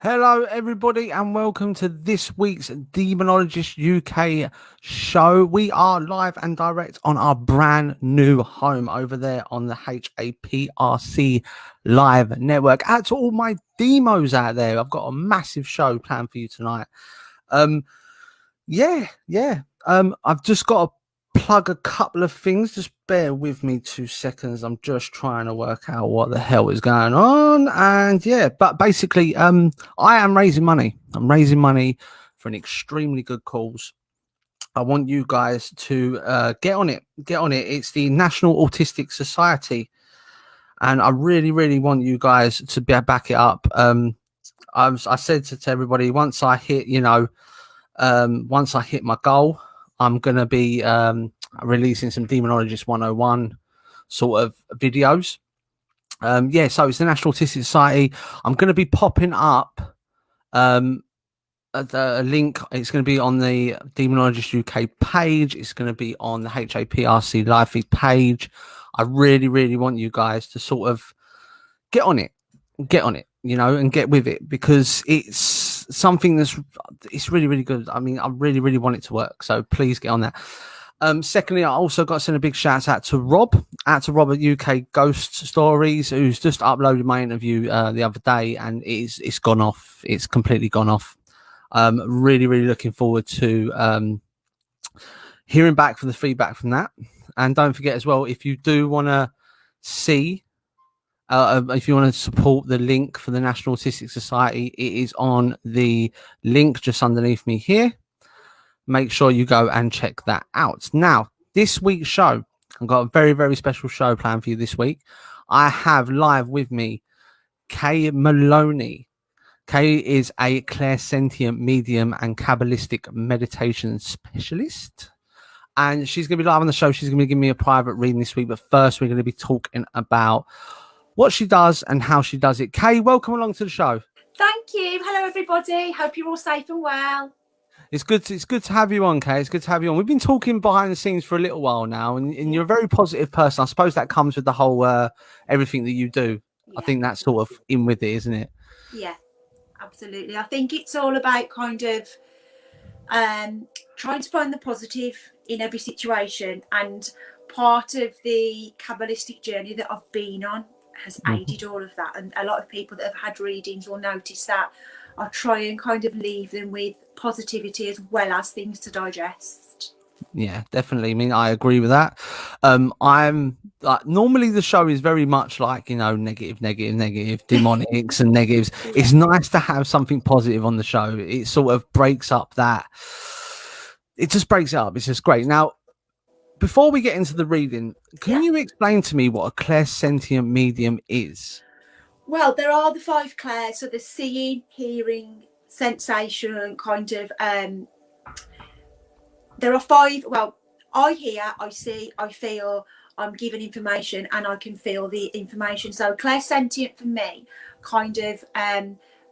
Hello, everybody, and welcome to this week's Demonologist UK show. We are live and direct on our brand new home over there on the HAPRC Live Network. Out to all my demos out there, I've got a massive show planned for you tonight. I've just got to plug a couple of things. Just bear with me 2 seconds. I'm just trying to work out what the hell is going on. And yeah, but basically, I am raising money. I'm raising money for an extremely good cause. I want you guys to get on it. Get on it. It's the National Autistic Society, and I really, really want you guys to back it up. I said to everybody, once I hit my goal, I'm going to be releasing some Demonologist 101 sort of videos. So it's the National Autistic Society. I'm going to be popping up a link. It's going to be on the Demonologist UK page. It's going to be on the HAPRC live feed page. I really, really want you guys to sort of get on it, and get with it, because it's something it's really, really good. I mean, I really, really want it to work. So please get on that. Secondly, I also got to send a big shout out to Rob at UK Ghost Stories, who's just uploaded my interview the other day, and it's gone off. It's completely gone off. Really, really looking forward to hearing back from the feedback from that. And don't forget as well, if you do want to see, if you want to support the link for the National Autistic Society, it is on the link just underneath me here. Make sure you go and check that out. Now, this week's show, I've got a very, very special show planned for you this week. I have live with me Maloney. Kay is a clairsentient medium and Quabalistic meditation specialist. And she's going to be live on the show. She's going to be giving me a private reading this week. But first, we're going to be talking about what she does and how she does it. Kay, welcome along to the show. Thank you. Hello, everybody. Hope you're all safe and well. It's good to have you on, Kay. It's good to have you on. We've been talking behind the scenes for a little while now, and you're a very positive person. I suppose that comes with the whole everything that you do. Yeah. I think that's sort of in with it, isn't it? Yeah, absolutely. I think it's all about kind of trying to find the positive in every situation, and part of the Quabalistic journey that I've been on has aided all of that. And a lot of people that have had readings will notice that I try and kind of leave them with positivity as well as things to digest. Yeah, definitely. I mean, I agree with that. I'm like, normally the show is very much like, negative, demonics and negatives. It's nice to have something positive on the show. It sort of breaks up that. It just breaks it up. It's just great. Now, before we get into the reading, can you explain to me what a clairsentient medium is? Well, there are the 5 clairs, so the seeing, hearing, sensation, kind of. There are 5. Well, I hear, I see, I feel, I'm given information, and I can feel the information. So clairsentient for me, kind of,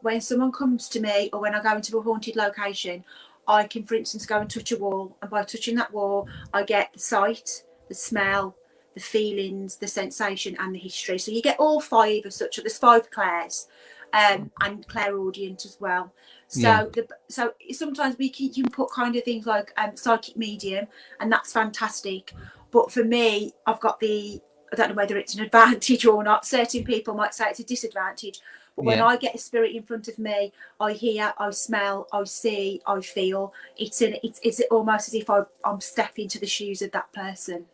when someone comes to me or when I go into a haunted location, I can, for instance, go and touch a wall, and by touching that wall, I get the sight, the smell, the feelings, the sensation, and the history. So you get all 5 of such. There's 5 clairs, and clairaudient as well. So so sometimes you can put kind of things like psychic medium, and that's fantastic. But for me, I've got I don't know whether it's an advantage or not. Certain people might say it's a disadvantage. But when I get a spirit in front of me, I hear, I smell, I see, I feel. It's almost as if I'm stepping into the shoes of that person.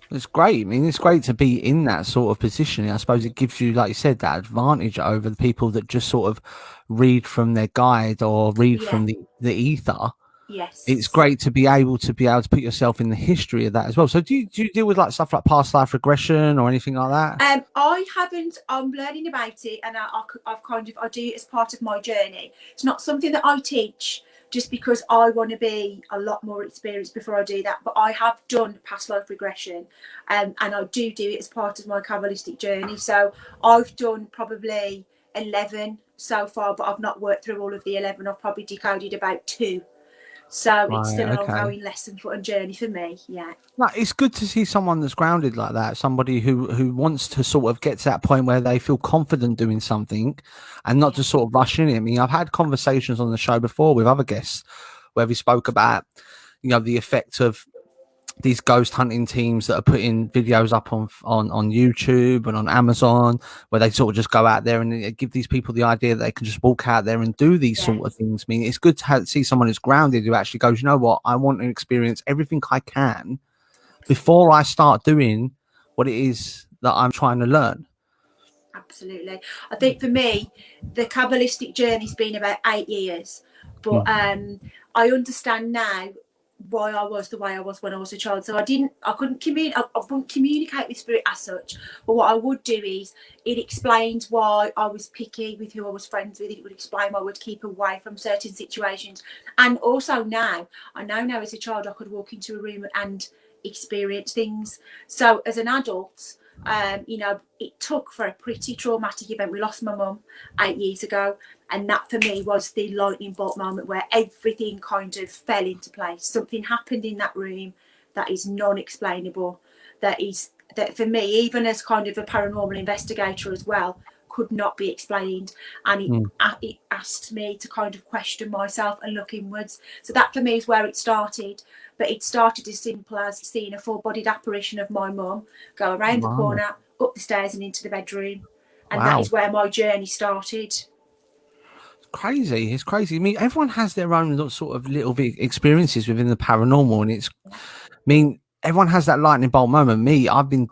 It's great. I mean, it's great to be in that sort of position. I suppose it gives you, like you said, that advantage over the people that just sort of read from their guide or read from the ether. Yes, it's great to be able to put yourself in the history of that as well. So do you deal with like stuff like past life regression or anything like that? I haven't. I'm learning about it, and I do it as part of my journey. It's not something that I teach just because I want to be a lot more experienced before I do that. But I have done past life regression, and I do it as part of my Quabalistic journey. So I've done probably 11 so far, but I've not worked through all of the 11. I've probably decoded about 2. So it's still an ongoing lesson and journey for me. Yeah. No, it's good to see someone that's grounded like that. Somebody who wants to sort of get to that point where they feel confident doing something, and not just sort of rush in it. I mean, I've had conversations on the show before with other guests where we spoke about, you know, the effect of these ghost hunting teams that are putting videos up on YouTube and on Amazon, where they sort of just go out there and give these people the idea that they can just walk out there and do these sort of things. I mean, it's good to see someone who's grounded, who actually goes, you know what, I want to experience everything I can before I start doing what it is that I'm trying to learn. Absolutely. I think for me, the Quabalistic journey's been about 8 years, but I understand now why I was the way I was when I was a child. So I wouldn't communicate with spirit as such, but what I would do is, it explains why I was picky with who I was friends with. It would explain why I would keep away from certain situations. And also now, I know now as a child I could walk into a room and experience things. So as an adult, you know, it took for a pretty traumatic event. We lost my mum 8 years ago, and that for me was the lightning bolt moment where everything kind of fell into place. Something happened in that room that is non-explainable, that for me, even as kind of a paranormal investigator as well, could not be explained. And it asked me to kind of question myself and look inwards. So that for me is where it started. But it started as simple as seeing a full-bodied apparition of my mum go around the corner, up the stairs and into the bedroom. And that is where my journey started. Crazy. It's crazy. I mean, everyone has their own sort of little bit experiences within the paranormal, and I mean, everyone has that lightning bolt moment. Me, I've been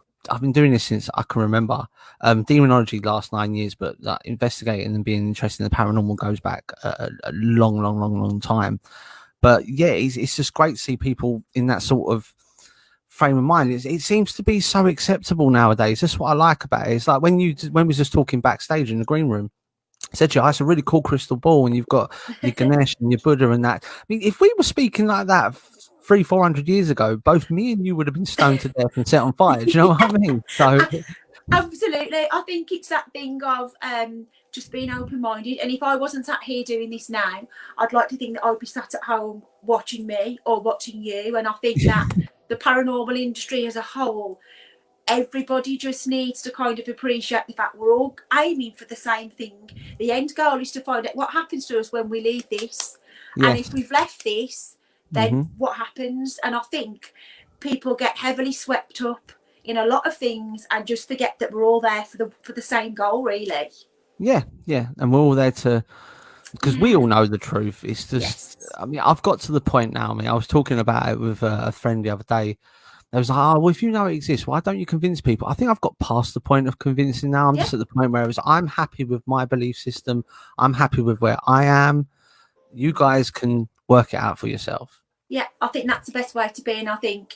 doing this since I can remember. Demonology last 9 years, but investigating and being interested in the paranormal goes back a long time. But yeah, it's just great to see people in that sort of frame of mind. It seems to be so acceptable nowadays. That's what I like about it. It's like when we was just talking backstage in the green room, I said to you, it's a really cool crystal ball, and you've got your Ganesh and your Buddha and that. I mean, if we were speaking like that 300-400 years ago, both me and you would have been stoned to death and set on fire. Do you know what I mean? So absolutely. I think it's that thing of just being open-minded. And if I wasn't sat here doing this now, I'd like to think that I'd be sat at home watching me or watching you. And I think that the paranormal industry as a whole, everybody just needs to kind of appreciate the fact we're all aiming for the same thing. The end goal is to find out what happens to us when we leave this. And if we've left this, then what happens? And I think people get heavily swept up in a lot of things and just forget that we're all there for the same goal, really. Yeah, and we're all there to, because we all know the truth. It's just, I mean, I've got to the point now. I mean, I was talking about it with a friend the other day. I was like, oh, well, if you know it exists, why don't you convince people? I think I've got past the point of convincing now. I'm just at the point where I'm happy with my belief system. I'm happy with where I am. You guys can work it out for yourself. Yeah, I think that's the best way to be. And I think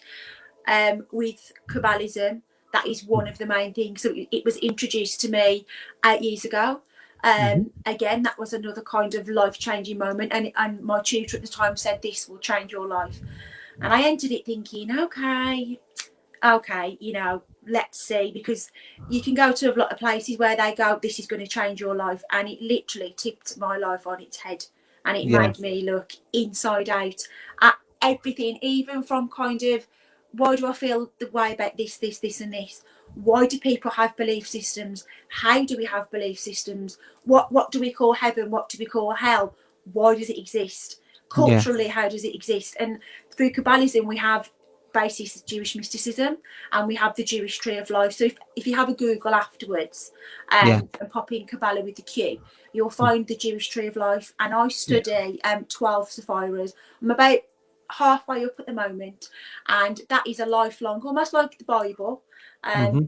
with Quabalism, that is one of the main things. So it was introduced to me 8 years ago. Again, that was another kind of life-changing moment. And my tutor at the time said, this will change your life. And I entered it thinking, okay, you know, let's see. Because you can go to a lot of places where they go, this is going to change your life. And it literally tipped my life on its head. And it made me look inside out at everything, even from kind of, why do I feel the way about this and this? Why do people have belief systems? How do we have belief systems? What do we call heaven? What do we call hell? Why does it exist? Culturally, how does it exist? And through Quabalism, we have basis Jewish mysticism, and we have the Jewish tree of life. So if you have a Google afterwards and pop in Kabbalah with the Q, you'll find the Jewish tree of life. And I study 12 Sephiras. I'm about halfway up at the moment, and that is a lifelong, almost like the Bible.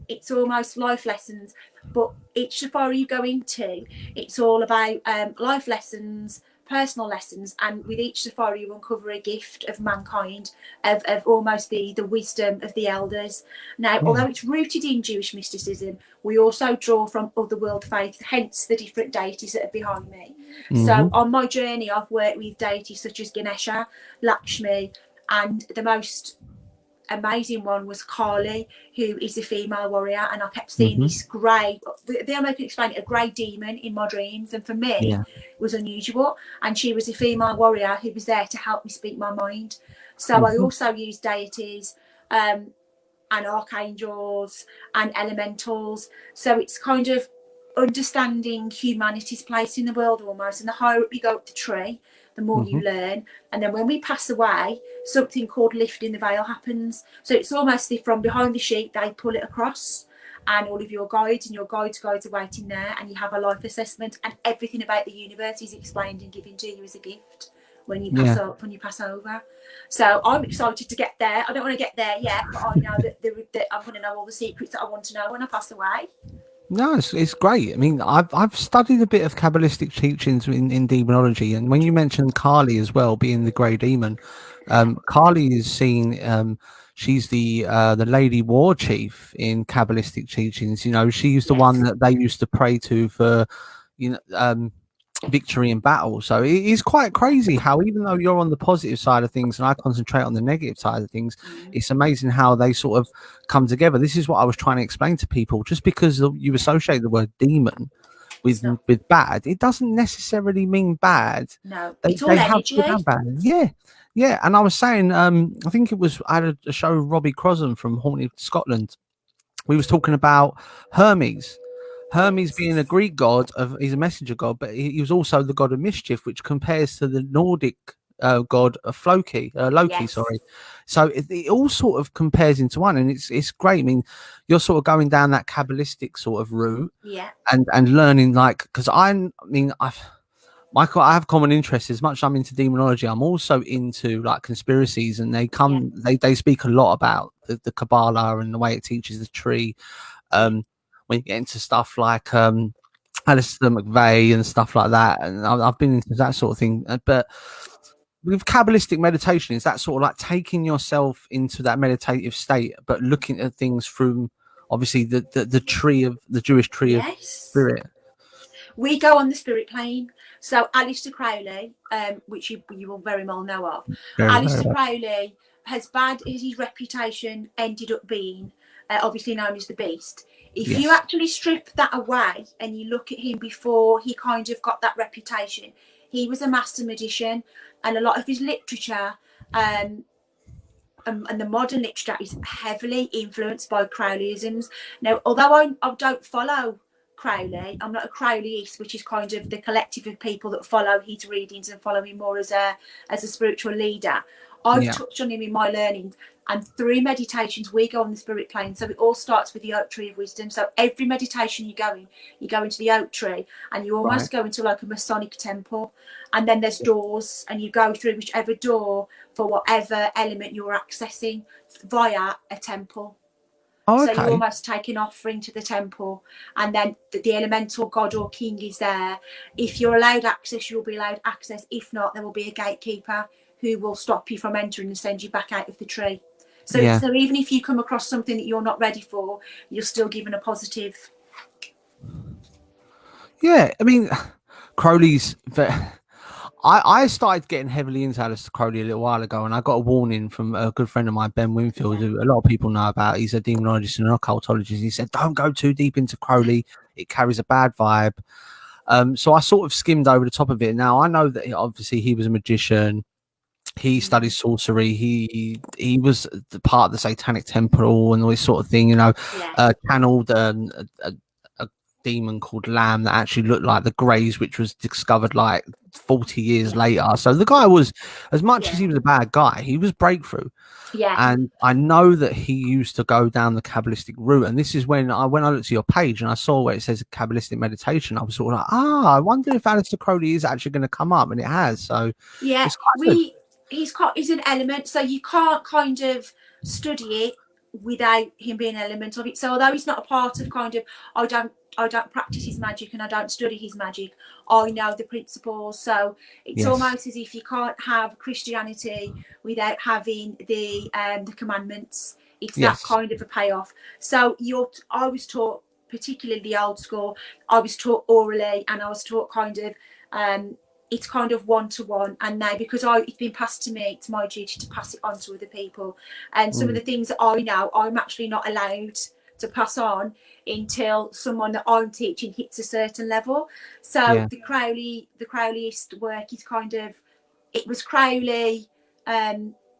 It's almost life lessons, but each Sephira you go into, it's all about life lessons, personal lessons, and with each safari you uncover a gift of mankind, of almost the wisdom of the elders. Now, although it's rooted in Jewish mysticism, we also draw from other world faiths, hence the different deities that are behind me. So on my journey, I've worked with deities such as Ganesha, Lakshmi, and the most amazing one was Kali, who is a female warrior, and I kept seeing this grey, the American explained it, a grey demon in my dreams, and for me it was unusual, and she was a female warrior who was there to help me speak my mind. So I also use deities and archangels and elementals, so it's kind of understanding humanity's place in the world almost, and the higher up you go up the tree, the more you learn. And then when we pass away, something called lifting the veil happens. So it's almost if from behind the sheet they pull it across, and all of your guides and your guides are waiting there, and you have a life assessment, and everything about the universe is explained and given to you as a gift when you pass up, when you pass over. So I'm excited to get there. I don't want to get there yet, but I know that I'm going to know all the secrets that I want to know when I pass away. No, it's great. I mean, I've studied a bit of Kabbalistic teachings in demonology, and when you mentioned Kali as well, being the grey demon, Kali is seen. She's the lady war chief in Kabbalistic teachings. You know, she's the one that they used to pray to for, victory in battle. So it is quite crazy how, even though you're on the positive side of things and I concentrate on the negative side of things, it's amazing how they sort of come together. This is what I was trying to explain to people. Just because you associate the word demon with bad, it doesn't necessarily mean bad. No, it's all energy. Good and bad. Yeah. And I was saying, I think I had a show with Robbie Crossan from Haunted Scotland. We was talking about Hermes. Hermes being a Greek god, he's a messenger god, but he was also the god of mischief, which compares to the Nordic god of Loki. Sorry. So it all sort of compares into one, and it's great. I mean, you're sort of going down that Kabbalistic sort of route, and learning, like, because I have common interests. As much as I'm into demonology, I'm also into like conspiracies, and they speak a lot about the Kabbalah and the way it teaches the tree. When you get into stuff like Alistair McVeigh and stuff like that, and I've been into that sort of thing. But with Kabbalistic meditation, is that sort of like taking yourself into that meditative state, but looking at things through, obviously, the tree of the Jewish tree of spirit. We go on the spirit plane. So Aleister Crowley, which you will very well know of, Aleister Crowley, as bad as his reputation ended up being, obviously known as the Beast. If you actually strip that away and you look at him before he kind of got that reputation, he was a master magician, and a lot of his literature and the modern literature is heavily influenced by Crowleyisms. Now, although I don't follow Crowley, I'm not a Crowleyist, which is kind of the collective of people that follow his readings and follow him more as a spiritual leader. I've touched on him in my learning, and through meditations we go on the spirit plane. So it all starts with the oak tree of wisdom. So every meditation you go into the oak tree, and you almost go into like a Masonic temple, and then there's doors, and you go through whichever door for whatever element you're accessing via a temple. So you almost take an offering to the temple, and then the elemental god or king is there. If you're allowed access, you'll be allowed access. If not, there will be a gatekeeper who will stop you from entering and send you back out of the tree. So even if you come across something that you're not ready for, you're still given a positive. Yeah, I mean, Crowley's... I started getting heavily into Aleister Crowley a little while ago, and I got a warning from a good friend of mine, Ben Winfield, who a lot of people know about. He's a demonologist and an occultologist. He said, don't go too deep into Crowley. It carries a bad vibe. So I sort of skimmed over the top of it. Now, I know that obviously he was a magician. He studied sorcery. He was the part of the Satanic Temple and all this sort of thing, channeled a demon called Lamb that actually looked like the Greys, which was discovered like 40 years later. So the guy was, as much as he was a bad guy, he was breakthrough. And I know that he used to go down the Kabbalistic route, and this is when I looked at your page and I saw where it says Kabbalistic meditation. I was sort of like, I wonder if Aleister Crowley is actually going to come up, and it has. So he's an element, so you can't kind of study it without him being an element of it. So although he's not a part of kind of, I don't practice his magic and I don't study his magic, I know the principles. So it's almost as if you can't have Christianity without having the commandments. It's that kind of a payoff. So I was taught, particularly the old school, I was taught orally, and I was taught kind of it's kind of one-to-one, and now because it's been passed to me, it's my duty to pass it on to other people. And some of the things that I know, I'm actually not allowed to pass on until someone that I'm teaching hits a certain level. So the Crowleyist work is kind of, it was Crowley,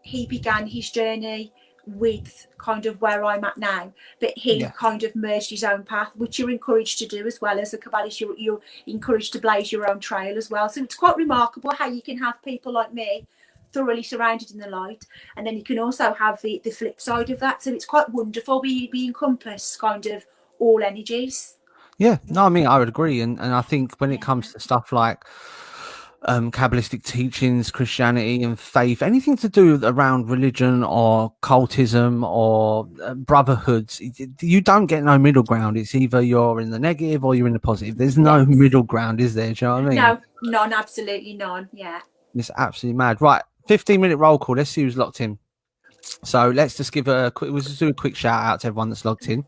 he began his journey with kind of where I'm at now, but he kind of merged his own path, which you're encouraged to do as well as a Kabbalist. You're encouraged to blaze your own trail as well. So it's quite remarkable how you can have people like me thoroughly surrounded in the light, and then you can also have the flip side of that. So it's quite wonderful. We encompass kind of all energies. Yeah, no, I mean, I would agree. And I think when it comes to stuff like Kabbalistic teachings, Christianity and faith, anything to do around religion or cultism or brotherhoods, you don't get no middle ground. It's either you're in the negative or you're in the positive. There's no middle ground, is there? Do you know what I mean? No, none, absolutely none. Yeah. It's absolutely mad. Right, 15-minute roll call. Let's see who's locked in. So let's just give we'll just do a quick shout out to everyone that's logged in.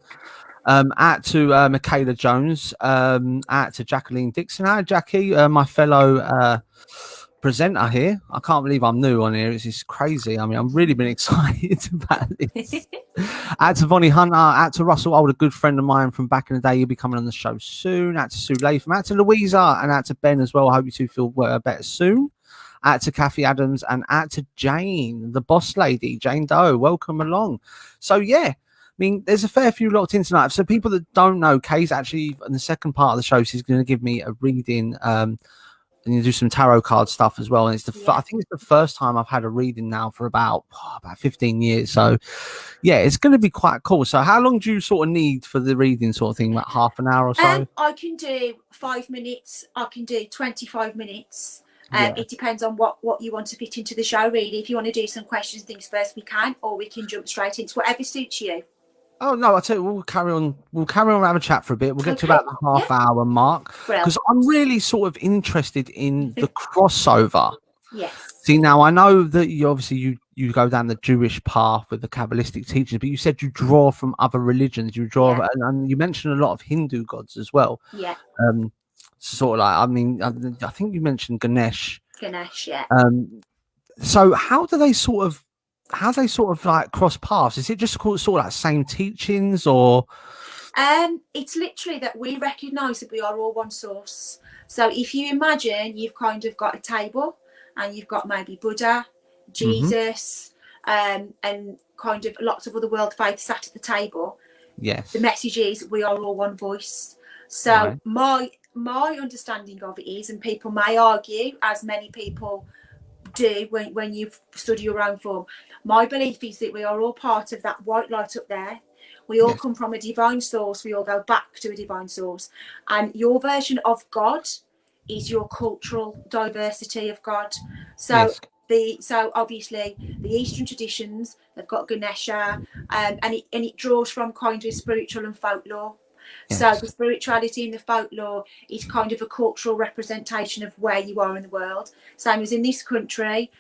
Out to Michaela Jones, out to Jacqueline Dixon. Hi, Jackie, my fellow presenter here. I can't believe I'm new on here. It's just crazy. I mean, I'm really been excited about this. Out to Vonnie Hunter, out to Russell Old, a good friend of mine from back in the day. You'll be coming on the show soon. Out to Sue Latham, out to Louisa, and out to Ben as well. I hope you two feel better soon. Out to Kathy Adams, and out to Jane, the boss lady, Jane Doe. Welcome along. So, yeah. I mean, there's a fair few locked in tonight. So people that don't know, Kay's actually, in the second part of the show, she's going to give me a reading and you do some tarot card stuff as well. And it's I think it's the first time I've had a reading now for about 15 years. So, yeah, it's going to be quite cool. So how long do you sort of need for the reading sort of thing? Like half an hour or so? I can do 5 minutes. I can do 25 minutes. It depends on what you want to fit into the show, really. If you want to do some questions and things first, we can, or we can jump straight into whatever suits you. Oh no! I tell you, we'll carry on. We'll carry on, have a chat for a bit. We'll get to about the half-hour mark because I'm really sort of interested in the crossover. Yes. See, now I know that you go down the Jewish path with the Kabbalistic teachings, but you said you draw from other religions. You draw, and you mentioned a lot of Hindu gods as well. Yeah. Sort of like, I mean, I think you mentioned Ganesh. Ganesh, yeah. So how do they sort of like cross paths? Is it just sort of like same teachings, or it's literally that we recognize that we are all one source. So if you imagine you've kind of got a table and you've got maybe Buddha, Jesus, and kind of lots of other world faiths sat at the table. Yes, the message is we are all one voice. So my understanding of it is, and people may argue, as many people do when you study your own form, my belief is that we are all part of that white light up there. We all come from a divine source. We all go back to a divine source, and your version of God is your cultural diversity of God. So so obviously the Eastern traditions, they've got Ganesha, and it draws from kind of spiritual and folklore. So the spirituality and the folklore is kind of a cultural representation of where you are in the world. Same as in this country,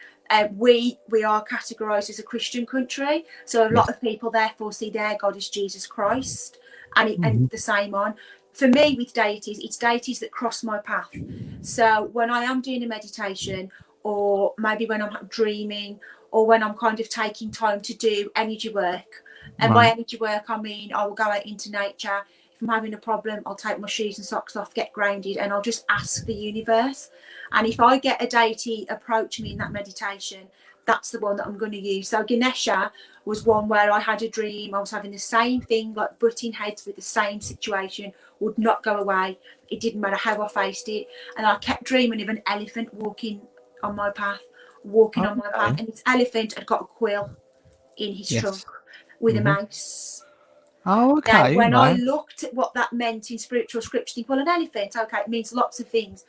we are categorised as a Christian country. So a lot of people therefore see their God as Jesus Christ, and the same on. For me, with deities, it's deities that cross my path. So when I am doing a meditation, or maybe when I'm dreaming, or when I'm kind of taking time to do energy work, and by energy work I mean I will go out into nature. I'm having a problem, I'll take my shoes and socks off, get grounded, and I'll just ask the universe. And if I get a deity approach me in that meditation, that's the one that I'm going to use. So Ganesha was one where I had a dream. I was having the same thing, like butting heads with the same situation, would not go away. It didn't matter how I faced it. And I kept dreaming of an elephant walking on my path, and this elephant had got a quill in his trunk with a mouse. Oh, okay. Now, when I looked at what that meant in spiritual scripture, well, an elephant, okay, it means lots of things.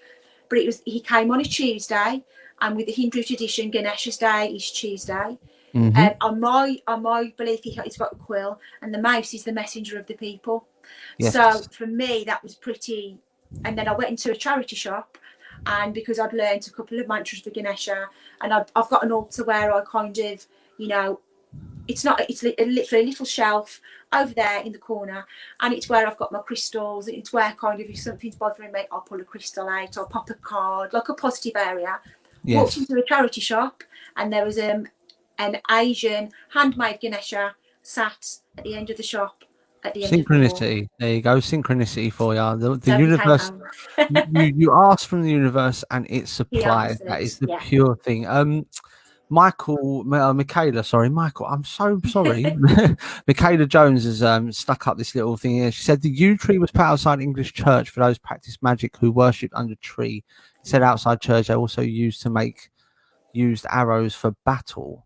But he came on a Tuesday, and with the Hindu tradition, Ganesha's day is Tuesday. Mm-hmm. On my belief, he's got a quill, and the mouse is the messenger of the people. Yes. So for me, that was pretty. And then I went into a charity shop, and because I'd learned a couple of mantras for Ganesha, and I've got an altar where I kind of, you know, it's literally a little shelf over there in the corner, and it's where I've got my crystals. It's where kind of if something's bothering me, I'll pull a crystal out, I'll pop a card, like a positive area. Yes. Walked into a charity shop, and there was an Asian handmade Ganesha sat at the end of the shop, at the end of the wall. Synchronicity. There you go. Synchronicity for you. The So universe. you ask from the universe and it's supplied. That is the pure thing. Michaela, sorry, Michael. I'm so sorry. Michaela Jones has stuck up this little thing here. She said the yew tree was put outside English church for those practice magic who worshipped under tree. Said outside church they also used arrows for battle.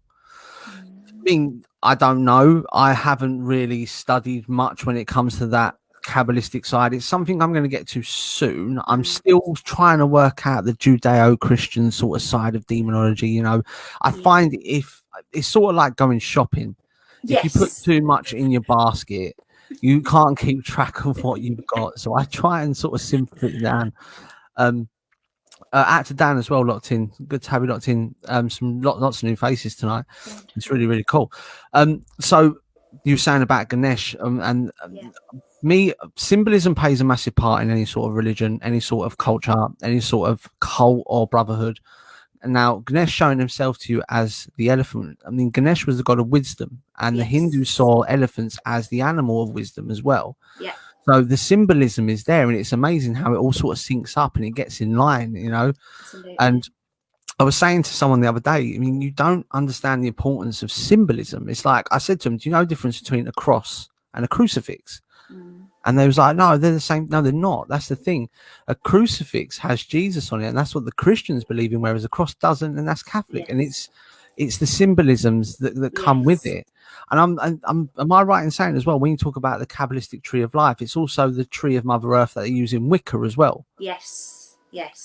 I mean, I don't know. I haven't really studied much when it comes to that Kabbalistic side. It's something I'm going to get to soon. I'm still trying to work out the Judeo-Christian sort of side of demonology. You know, I find if it's sort of like going shopping. If you put too much in your basket, you can't keep track of what you've got. So I try and sort of simplify it down. Out to Dan as well, locked in. Good to have you locked in. Lots of new faces tonight. It's really, really cool. So you were saying about Ganesh, me, symbolism plays a massive part in any sort of religion, any sort of culture, any sort of cult or brotherhood. And now Ganesh showing himself to you as the elephant. I mean, Ganesh was the god of wisdom, and the Hindus saw elephants as the animal of wisdom as well. Yeah. So the symbolism is there, and it's amazing how it all sort of syncs up and it gets in line, you know. Absolutely. And I was saying to someone the other day, I mean, you don't understand the importance of symbolism. It's like I said to them, do you know the difference between a cross and a crucifix? And they was like, no, they're the same. No, they're not. That's the thing. A crucifix has Jesus on it, and that's what the Christians believe in, whereas a cross doesn't, and that's Catholic. And it's the symbolisms that come with it. And am I right in saying as well, when you talk about the Kabbalistic tree of life, it's also the tree of Mother Earth that they use in Wicca as well. Yes.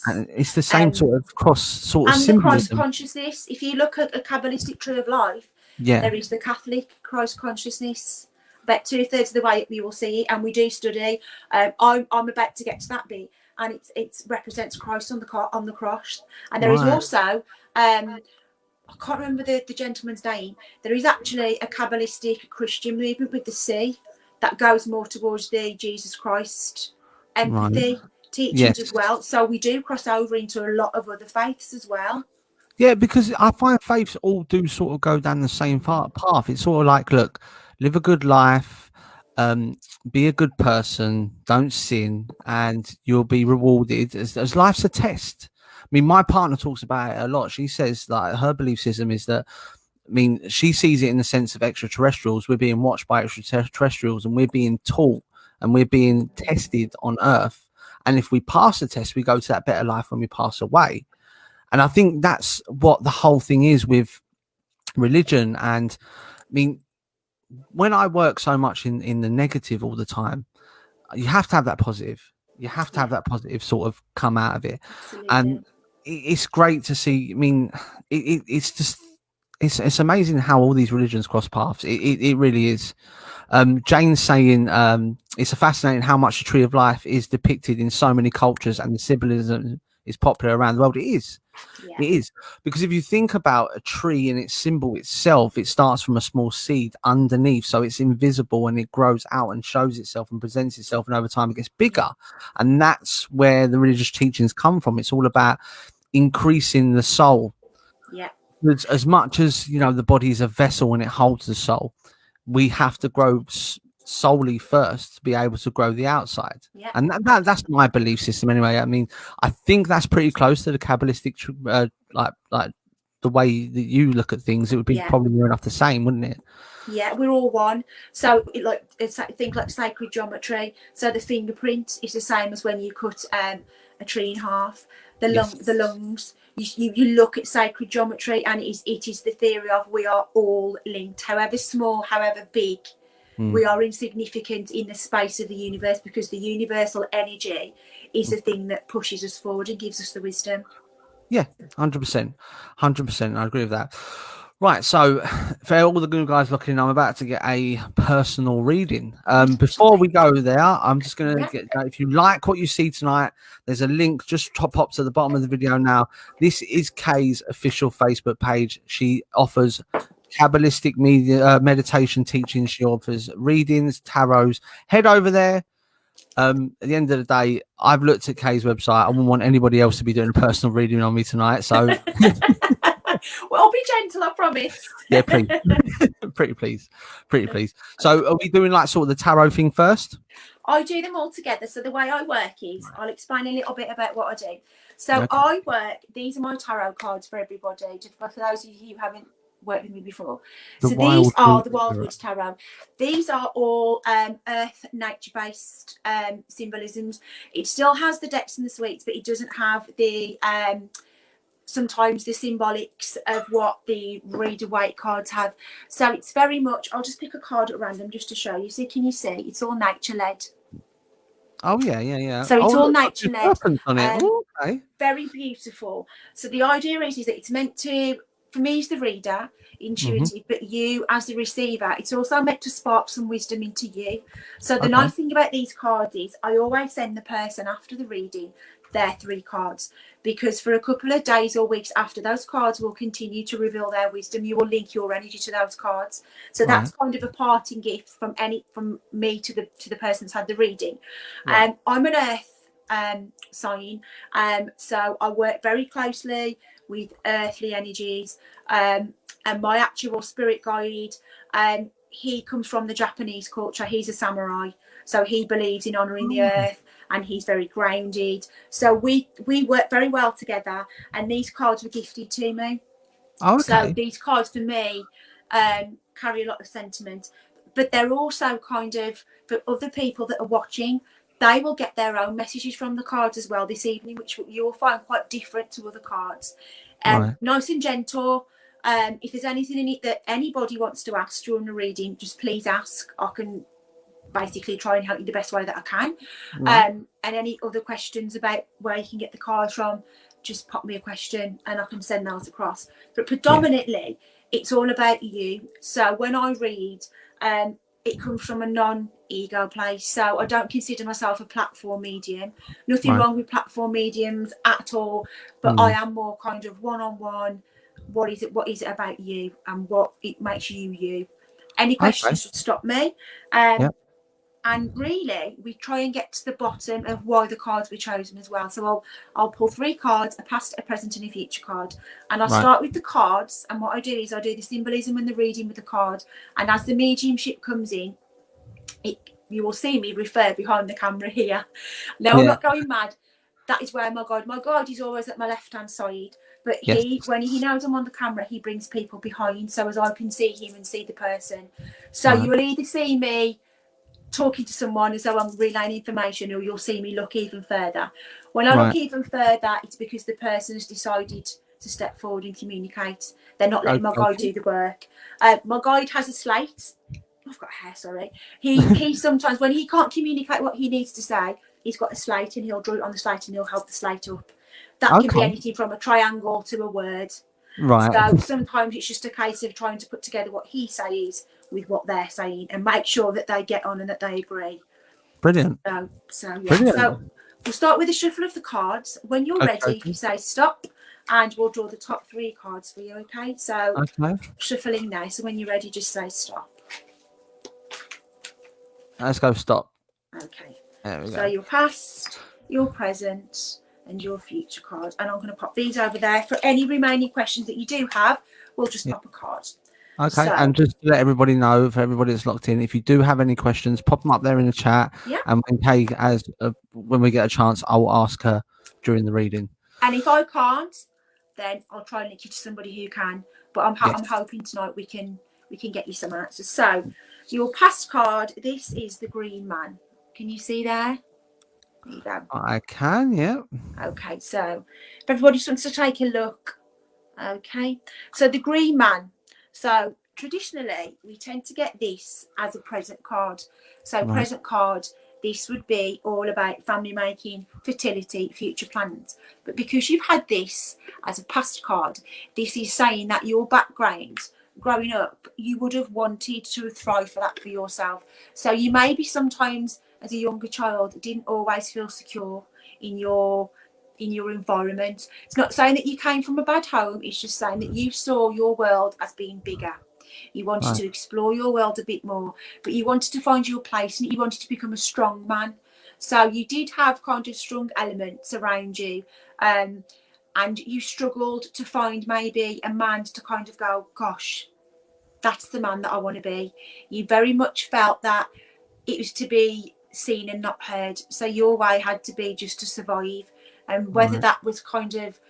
And it's the same sort of cross sort of and symbolism. The Christ consciousness. If you look at a Kabbalistic tree of life, there is the Catholic Christ consciousness. About 2/3 of the way we will see it, and we do study. I'm about to get to that bit, and it represents Christ on the cross. And there is also I can't remember the gentleman's name. There is actually a Kabbalistic Christian movement with the C that goes more towards the Jesus Christ empathy teachings as well. So we do cross over into a lot of other faiths as well. Yeah, because I find faiths all do sort of go down the same path. It's sort of like, look, live a good life, be a good person, don't sin, and you'll be rewarded as life's a test. I mean, my partner talks about it a lot. She says like her belief system is that, I mean, she sees it in the sense of extraterrestrials. We're being watched by extraterrestrials, and we're being taught and we're being tested on Earth. And if we pass the test, we go to that better life when we pass away. And I think that's what the whole thing is with religion. And I mean, when I work so much in the negative all the time, you have to have that positive. You have to have that positive sort of come out of it. Absolutely. And it's great to see. I mean, it's just it's amazing how all these religions cross paths. It really is. Jane's saying it's fascinating how much the tree of life is depicted in so many cultures, and the symbolism is popular around the world. It is. It is, because if you think about a tree and its symbol itself, it starts from a small seed underneath, so it's invisible, and it grows out and shows itself and presents itself, and over time it gets bigger. And that's where the religious teachings come from. It's all about increasing the soul. As much as, you know, the body is a vessel and it holds the soul, we have to grow solely first to be able to grow the outside. And that's my belief system anyway. I mean, I think that's pretty close to the Kabbalistic like the way that you look at things. It would be probably near enough the same, wouldn't it? Yeah, we're all one. So it's think like sacred geometry. So the fingerprint is the same as when you cut a tree in half. The lungs. You look at sacred geometry, and it is the theory of we are all linked, however small, however big. We are insignificant in the space of the universe, because the universal energy is the thing that pushes us forward and gives us the wisdom. Yeah, 100%. 100%. I agree with that. Right, so for all the good guys looking, I'm about to get a personal reading. Before we go there, I'm just going to get, if you like what you see tonight, there's a link just pops at the bottom of the video now. This is Kay's official Facebook page. She offers Quabalistic meditation teaching. She offers readings, tarots. Head over there. At the end of the day, I've looked at Kay's website. I wouldn't want anybody else to be doing a personal reading on me tonight. So well, I'll be gentle, I promise. yeah, pretty please. So are we doing like sort of the tarot thing first? I do them all together. So the way I work is, I'll explain a little bit about what I do. So I work, these are my tarot cards for everybody, just for those of you who haven't worked with me before. So these are the Wildwood Tarot. These are all earth, nature-based symbolisms. It still has the depths and the sweets, but it doesn't have the sometimes the symbolics of what the Rider Waite cards have. So it's very much, I'll just pick a card at random just to show you. See, can you see? It's all nature-led. Oh yeah. So it's all nature-led. Okay. Very beautiful. So the idea is that it's meant to, for me as the reader, intuitive, but you as the receiver, it's also meant to spark some wisdom into you. So the nice thing about these cards is I always send the person after the reading their 3 cards, because for a couple of days or weeks after, those cards will continue to reveal their wisdom. You will link your energy to those cards. So that's kind of a parting gift from me to the person that's had the reading. I'm an earth sign, so I work very closely with earthly energies, and my actual spirit guide, he comes from the Japanese culture. He's a samurai, so he believes in honouring the earth, and he's very grounded. So we work very well together, and these cards were gifted to me. So these cards for me carry a lot of sentiment, but they're also kind of, for other people that are watching, they will get their own messages from the cards as well this evening, which you will find quite different to other cards. Nice and gentle. If there's anything in it that anybody wants to ask during the reading, just please ask. I can basically try and help you the best way that I can. And any other questions about where you can get the cards from, just pop me a question and I can send those across. But predominantly, it's all about you. So when I read, it comes from a non-ego place. So I don't consider myself a platform medium. Nothing wrong with platform mediums at all. But I am more kind of one-on-one. What is it about you, and what it makes you? Any questions should stop me. And really, we try and get to the bottom of why the cards were chosen as well. So I'll pull 3 cards, a past, a present, and a future card. And I'll start with the cards. And what I do is I do the symbolism and the reading with the card. And as the mediumship comes in, you will see me refer behind the camera here. Now, I'm not going mad. That is where my guide is always at my left-hand side. But when he knows I'm on the camera, he brings people behind, so as I can see him and see the person. So you will either see me talking to someone as though I'm relaying information, or you'll see me look even further. When I look even further, it's because the person has decided to step forward and communicate. They're not letting my guide do the work. My guide has a slate. I've got hair, sorry. He sometimes, when he can't communicate what he needs to say, he's got a slate and he'll draw it on the slate and he'll help the slate up. That can be anything from a triangle to a word. So sometimes it's just a case of trying to put together what he says with what they're saying and make sure that they get on and that they agree. Brilliant. So we'll start with a shuffle of the cards. When you're ready, you say stop, and we'll draw the top 3 cards for you. Okay, so shuffling now. So when you're ready, just say stop. Let's go stop. Okay, there we go. So your past, your present, and your future card. And I'm going to pop these over there. For any remaining questions that you do have, we'll just pop a card. Okay, and just to let everybody know, for everybody that's locked in, if you do have any questions, pop them up there in the chat. And when Kay when we get a chance, I will ask her during the reading. And if I can't, then I'll try and link you to somebody who can. But I'm hoping tonight we can get you some answers. So your past card, this is the Green Man. Can you see there? There you go. I can, yeah. Okay, so if everybody just wants to take a look. Okay, so the Green Man. So traditionally, we tend to get this as a present card. So present card this would be all about family making, fertility, future plans. But because you've had this as a past card, this is saying that your background growing up, you would have wanted to thrive for that for yourself. So you maybe sometimes as a younger child didn't always feel secure in your environment. It's not saying that you came from a bad home, it's just saying that you saw your world as being bigger. You wanted to explore your world a bit more, but you wanted to find your place and you wanted to become a strong man. So you did have kind of strong elements around you, and you struggled to find maybe a man to kind of go, gosh, that's the man that I want to be. You very much felt that it was to be seen and not heard. So your way had to be just to survive. And whether that was kind of,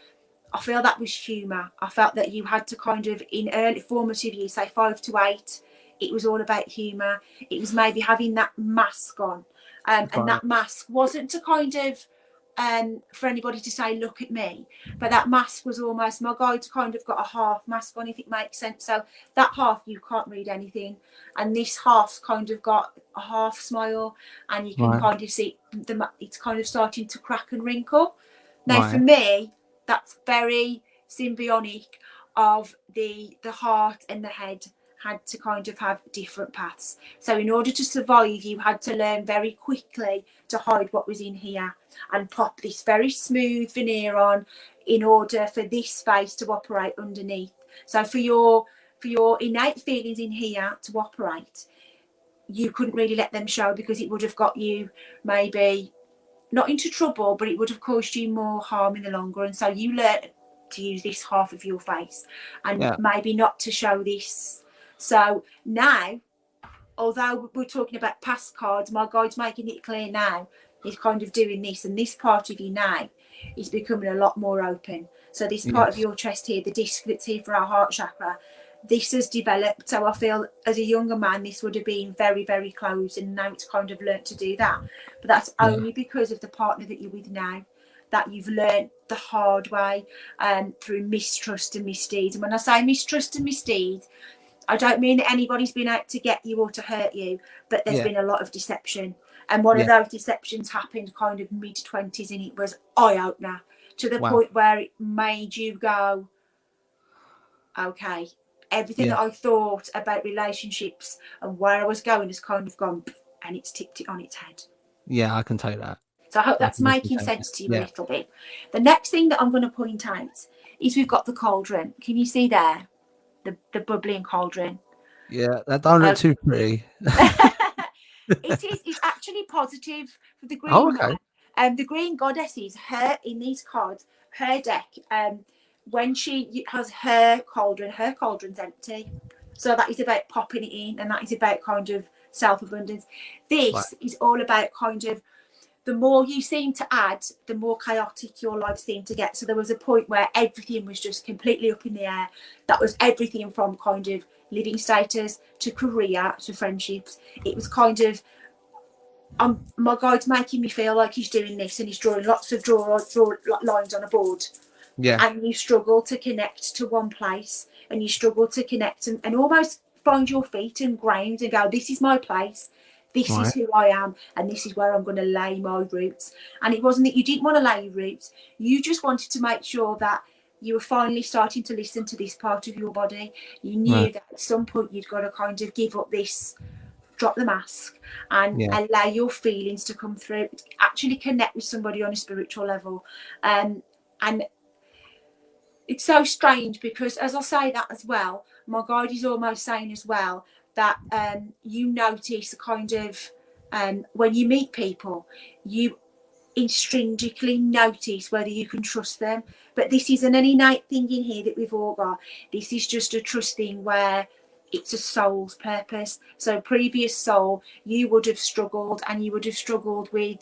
I feel that was humour. I felt that you had to kind of, in early formative years, say 5 to 8, it was all about humour. It was maybe having that mask on. And that mask wasn't to kind of, for anybody to say, look at me. But that mask was almost, my guide kind of got a half mask on, if it makes sense. So that half, you can't read anything. And this half's kind of got a half smile. And you can kind of see it's kind of starting to crack and wrinkle. Now, for me, that's very symbiotic of the heart and the head had to kind of have different paths. So in order to survive, you had to learn very quickly to hide what was in here and pop this very smooth veneer on in order for this face to operate underneath. So for your innate feelings in here to operate, you couldn't really let them show, because it would have got you maybe not into trouble, but it would have caused you more harm in the long run. So you learned to use this half of your face and maybe not to show this. So now, although we're talking about past cards, my guide's making it clear now, he's kind of doing this, and this part of you now is becoming a lot more open. So this part of your chest here, the disc that's here for our heart chakra, this has developed. So I feel as a younger man, this would have been very, very closed, and now it's kind of learnt to do that. But that's only because of the partner that you're with now, that you've learnt the hard way, through mistrust and misdeeds. And when I say mistrust and misdeeds, I don't mean that anybody's been out to get you or to hurt you, but there's been a lot of deception. And one of those deceptions happened kind of mid-20s, and it was eye-opener to the point where it made you go, okay, everything that I thought about relationships and where I was going has kind of gone, and it's tipped it on its head. Yeah, I can take that. So I hope that's making sense to you a little bit. The next thing that I'm going to point out is we've got the cauldron. Can you see there? The bubbling cauldron. Yeah, that don't look too pretty. It's actually positive for the green one. The green goddess is her in these cards, her deck. When she has her cauldron's empty. So that is about popping it in, and that is about kind of self-abundance. This is all about kind of, the more you seem to add, the more chaotic your life seemed to get. So there was a point where everything was just completely up in the air. That was everything from kind of living status to career to friendships. It was kind of, my guide's making me feel like he's doing this, and he's drawing lots of draw lines on a board. Yeah. And you struggle to connect to one place, and you struggle to connect and almost find your feet and ground and go, this is my place. This is who I am, and this is where I'm going to lay my roots. And it wasn't that you didn't want to lay your roots. You just wanted to make sure that you were finally starting to listen to this part of your body. You knew that at some point you'd got to kind of give up this, drop the mask, and allow your feelings to come through, actually connect with somebody on a spiritual level. And it's so strange, because as I say that as well, my guide is almost saying as well that you notice a kind of, when you meet people, you intrinsically notice whether you can trust them. But this isn't an innate thing in here that we've all got. This is just a trust thing where it's a soul's purpose. So previous soul, you would have struggled, and you would have struggled with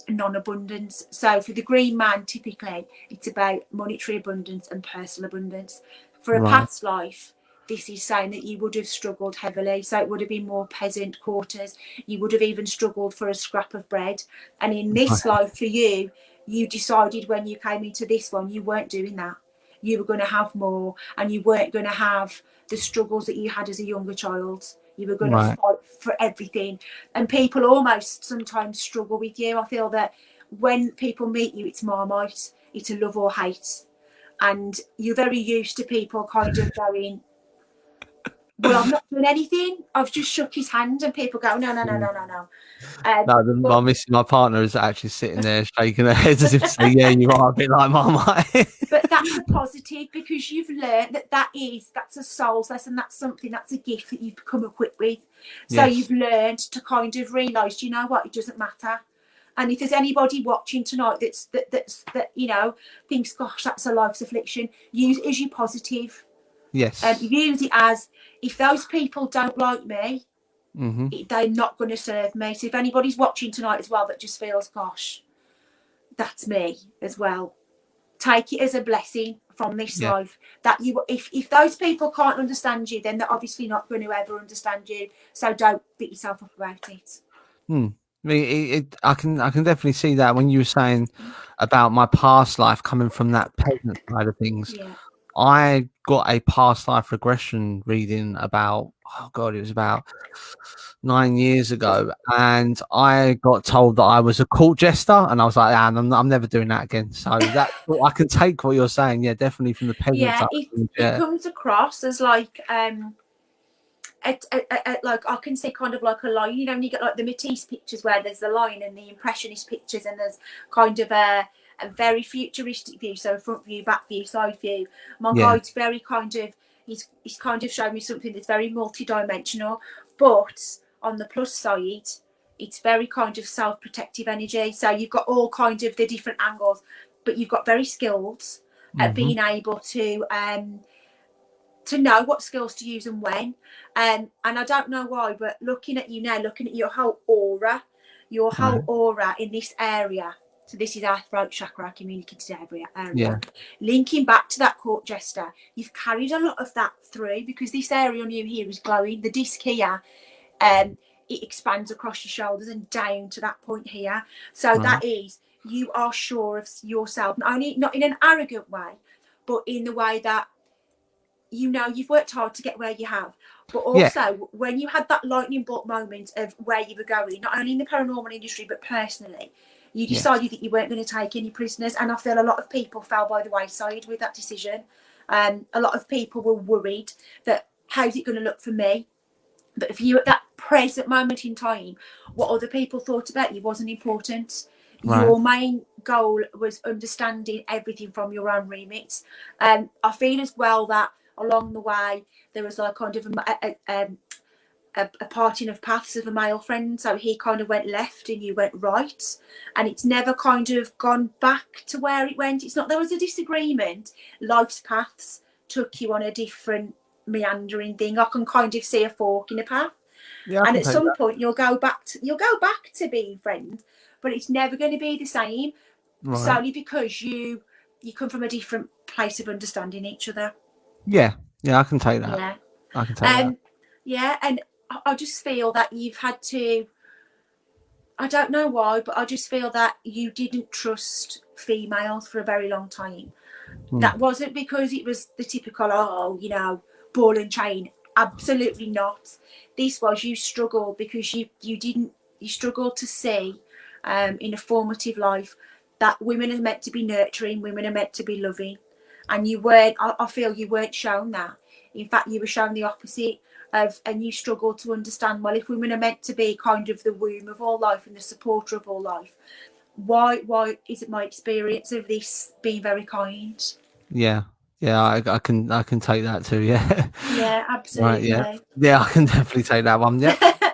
non-abundance. So for the green man, typically it's about monetary abundance and personal abundance. For a past life, this is saying that you would have struggled heavily. So it would have been more peasant quarters. You would have even struggled for a scrap of bread. And in this life for you, you decided when you came into this one, you weren't doing that. You were going to have more, and you weren't going to have the struggles that you had as a younger child. You were going to fight for everything. And people almost sometimes struggle with you. I feel that when people meet you, it's Marmite. It's a love or hate. And you're very used to people kind of going, well, I've not done anything. I've just shook his hand, and people go, no. My partner is actually sitting there shaking her head as if to say, yeah, you are a bit like Marmite. But that's a positive, because you've learned that's a soul's lesson. That's a gift that you've become equipped with. So you've learned to kind of realise, you know what, it doesn't matter. And if there's anybody watching tonight that you know thinks, gosh, that's a life's affliction, use it as your positive. Yes. Use it as, if those people don't like me, they're not going to serve me. So if anybody's watching tonight as well that just feels, gosh, that's me as well, take it as a blessing from this life. That you, if those people can't understand you, then they're obviously not going to ever understand you. So don't beat yourself up about it. I can definitely see that when you were saying about my past life coming from that peasant side of things. Yeah. I got a past life regression reading about, it was about 9 years ago, and I got told that I was a court jester, and I was like, I'm never doing that again. So that I can take what you're saying, definitely from the peasant side. It comes across as like like I can see kind of like a line, you know, when you get like the Matisse pictures where there's the line, and the Impressionist pictures, and there's kind of a very futuristic view, so front view, back view, side view. My guide's very kind of, he's kind of showing me something that's very multi-dimensional, but on the plus side, it's very kind of self-protective energy. So you've got all kind of the different angles, but you've got very skilled at being able to know what skills to use and when. And I don't know why, but looking at you now, looking at your whole aura in this area. So this is our throat chakra, our communicative area. Linking back to that court jester, you've carried a lot of that through, because this area on you here is glowing. The disc here, it expands across your shoulders and down to that point here. So that is, you are sure of yourself, not in an arrogant way, but in the way that, you know, you've worked hard to get where you have, but also when you had that lightning bolt moment of where you were going, not only in the paranormal industry but personally, you decided that you weren't going to take any prisoners. And I feel a lot of people fell by the wayside with that decision. A lot of people were worried that, how's it going to look for me? But if you, at that present moment in time, what other people thought about you wasn't important. Your main goal was understanding everything from your own remits. I feel as well that along the way there was like kind of a parting of paths of a male friend. So he kind of went left and you went right, and it's never kind of gone back to where it went. It's not, there was a disagreement, life's paths took you on a different meandering thing. I can kind of see a fork in a path, and at some point you'll go back to being friends, but it's never going to be the same, solely because you come from a different place of understanding each other. I can take that. I can take that. And I just feel that you've had to, I don't know why, but I just feel that you didn't trust females for a very long time. That wasn't because it was the typical, ball and chain. Absolutely not. This was, you struggled because you struggled to see in a formative life that women are meant to be nurturing, women are meant to be loving. And you weren't, I feel you weren't shown that. In fact, you were shown the opposite and you struggled to understand, well, if women are meant to be kind of the womb of all life and the supporter of all life, why is it my experience of this being very kind? I can take that too. Absolutely. I can definitely take that one.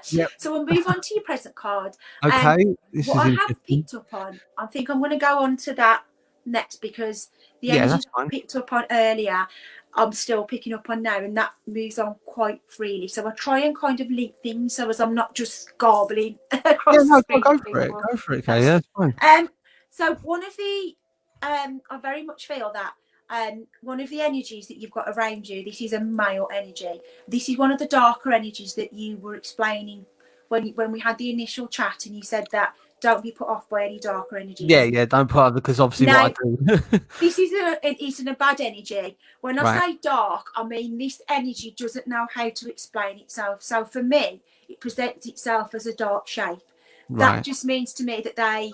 So we'll move on to your present card. Okay. What I have picked up on, I think I'm going to go on to that next, because the energy I picked up on earlier, I'm still picking up on now, and that moves on quite freely. So I try and kind of link things so as I'm not just garbling across the screen. Go for it, okay, that's fine. So one of the, I very much feel that one of the energies that you've got around you, this is a male energy. This is one of the darker energies that you were explaining when we had the initial chat, and you said that don't be put off by any darker energies. Yeah, don't put up, because obviously Now, what I do. this isn't a bad energy. When I Right. say dark, I mean this energy doesn't know how to explain itself. So for me, it presents itself as a dark shape. That Right. just means to me that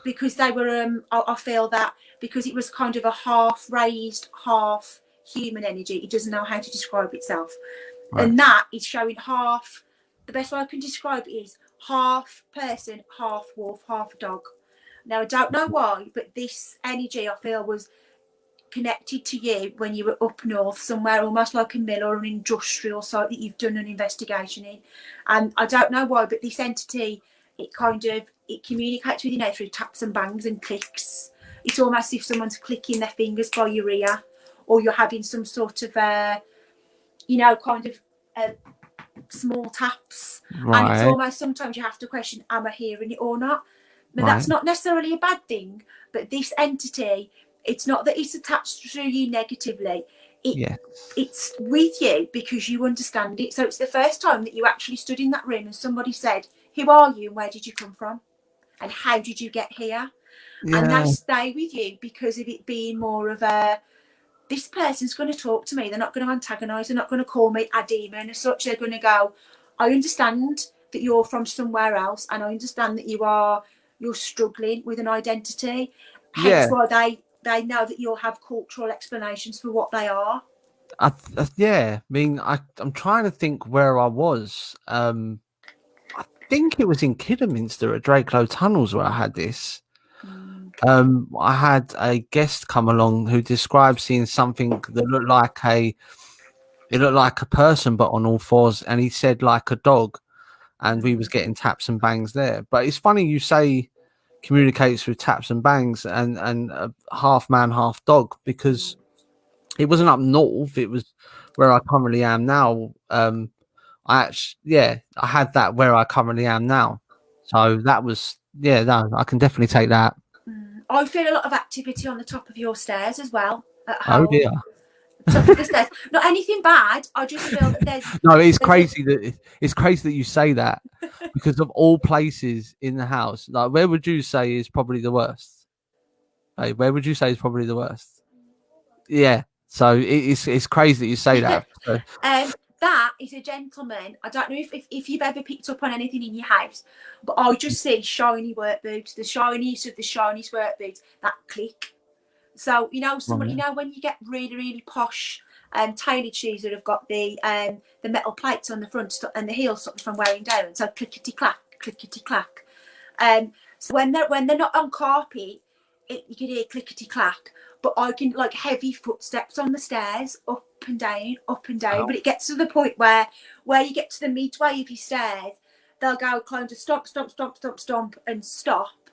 because they were, I feel that because it was kind of a half raised, half human energy, it doesn't know how to describe itself. Right. And that is showing half, the best way I can describe it is half person, half wolf, half dog. Now, I don't know why, but this energy I feel was connected to you when you were up north somewhere, almost like a mill or an industrial site that you've done an investigation in. And I don't know why, but this entity, it communicates with you now through taps and bangs and clicks. It's almost as if someone's clicking their fingers by your ear, or you're having some sort of small taps. Right. And it's almost, sometimes you have to question, am I hearing it or not? Now, that's not necessarily a bad thing, but this entity, it's not that it's attached to you negatively. It's with you because you understand it. So it's the first time that you actually stood in that room and somebody said, who are you and where did you come from? And how did you get here? Yeah. And they stay with you because of it being more of a, this person's going to talk to me. They're not going to antagonise. They're not going to call me a demon as such. They're going to go, I understand that you're from somewhere else, and I understand that you're struggling with an identity. Hence why they know that you'll have cultural explanations for what they are. I mean, I'm trying to think where I was. I think it was in Kidderminster at Drakelow Tunnels where I had this. I had a guest come along who described seeing something that looked like a person but on all fours, and he said like a dog, and we was getting taps and bangs there. But it's funny you say communicates with taps and bangs and half man half dog, because it wasn't up north, it was where I currently am now. I had that where I currently am now, so that was I can definitely take that. I feel a lot of activity on the top of your stairs as well at Oh home. dear. Top of the stairs. Not anything bad. I just feel that there's no, it's crazy that you say that, because of all places in the house, like where would you say is probably the worst? Hey, where would you say is probably the worst? Yeah. So it's crazy that you say that. So. That is a gentleman. I don't know if you've ever picked up on anything in your house, but I just see shiny work boots, the shiniest of the shiniest work boots that click. So someone, when you get really, really posh tailored shoes that have got the metal plates on the front and the heels stopped from wearing down, so clickety clack, clickety clack. So when they're not on carpet, you can hear clickety clack. But I can, like, heavy footsteps on the stairs, up and down, up and down. Oh. But it gets to the point where you get to the midway of your stairs, they'll go kind of stomp, stomp, stomp, stomp, stomp, and stop.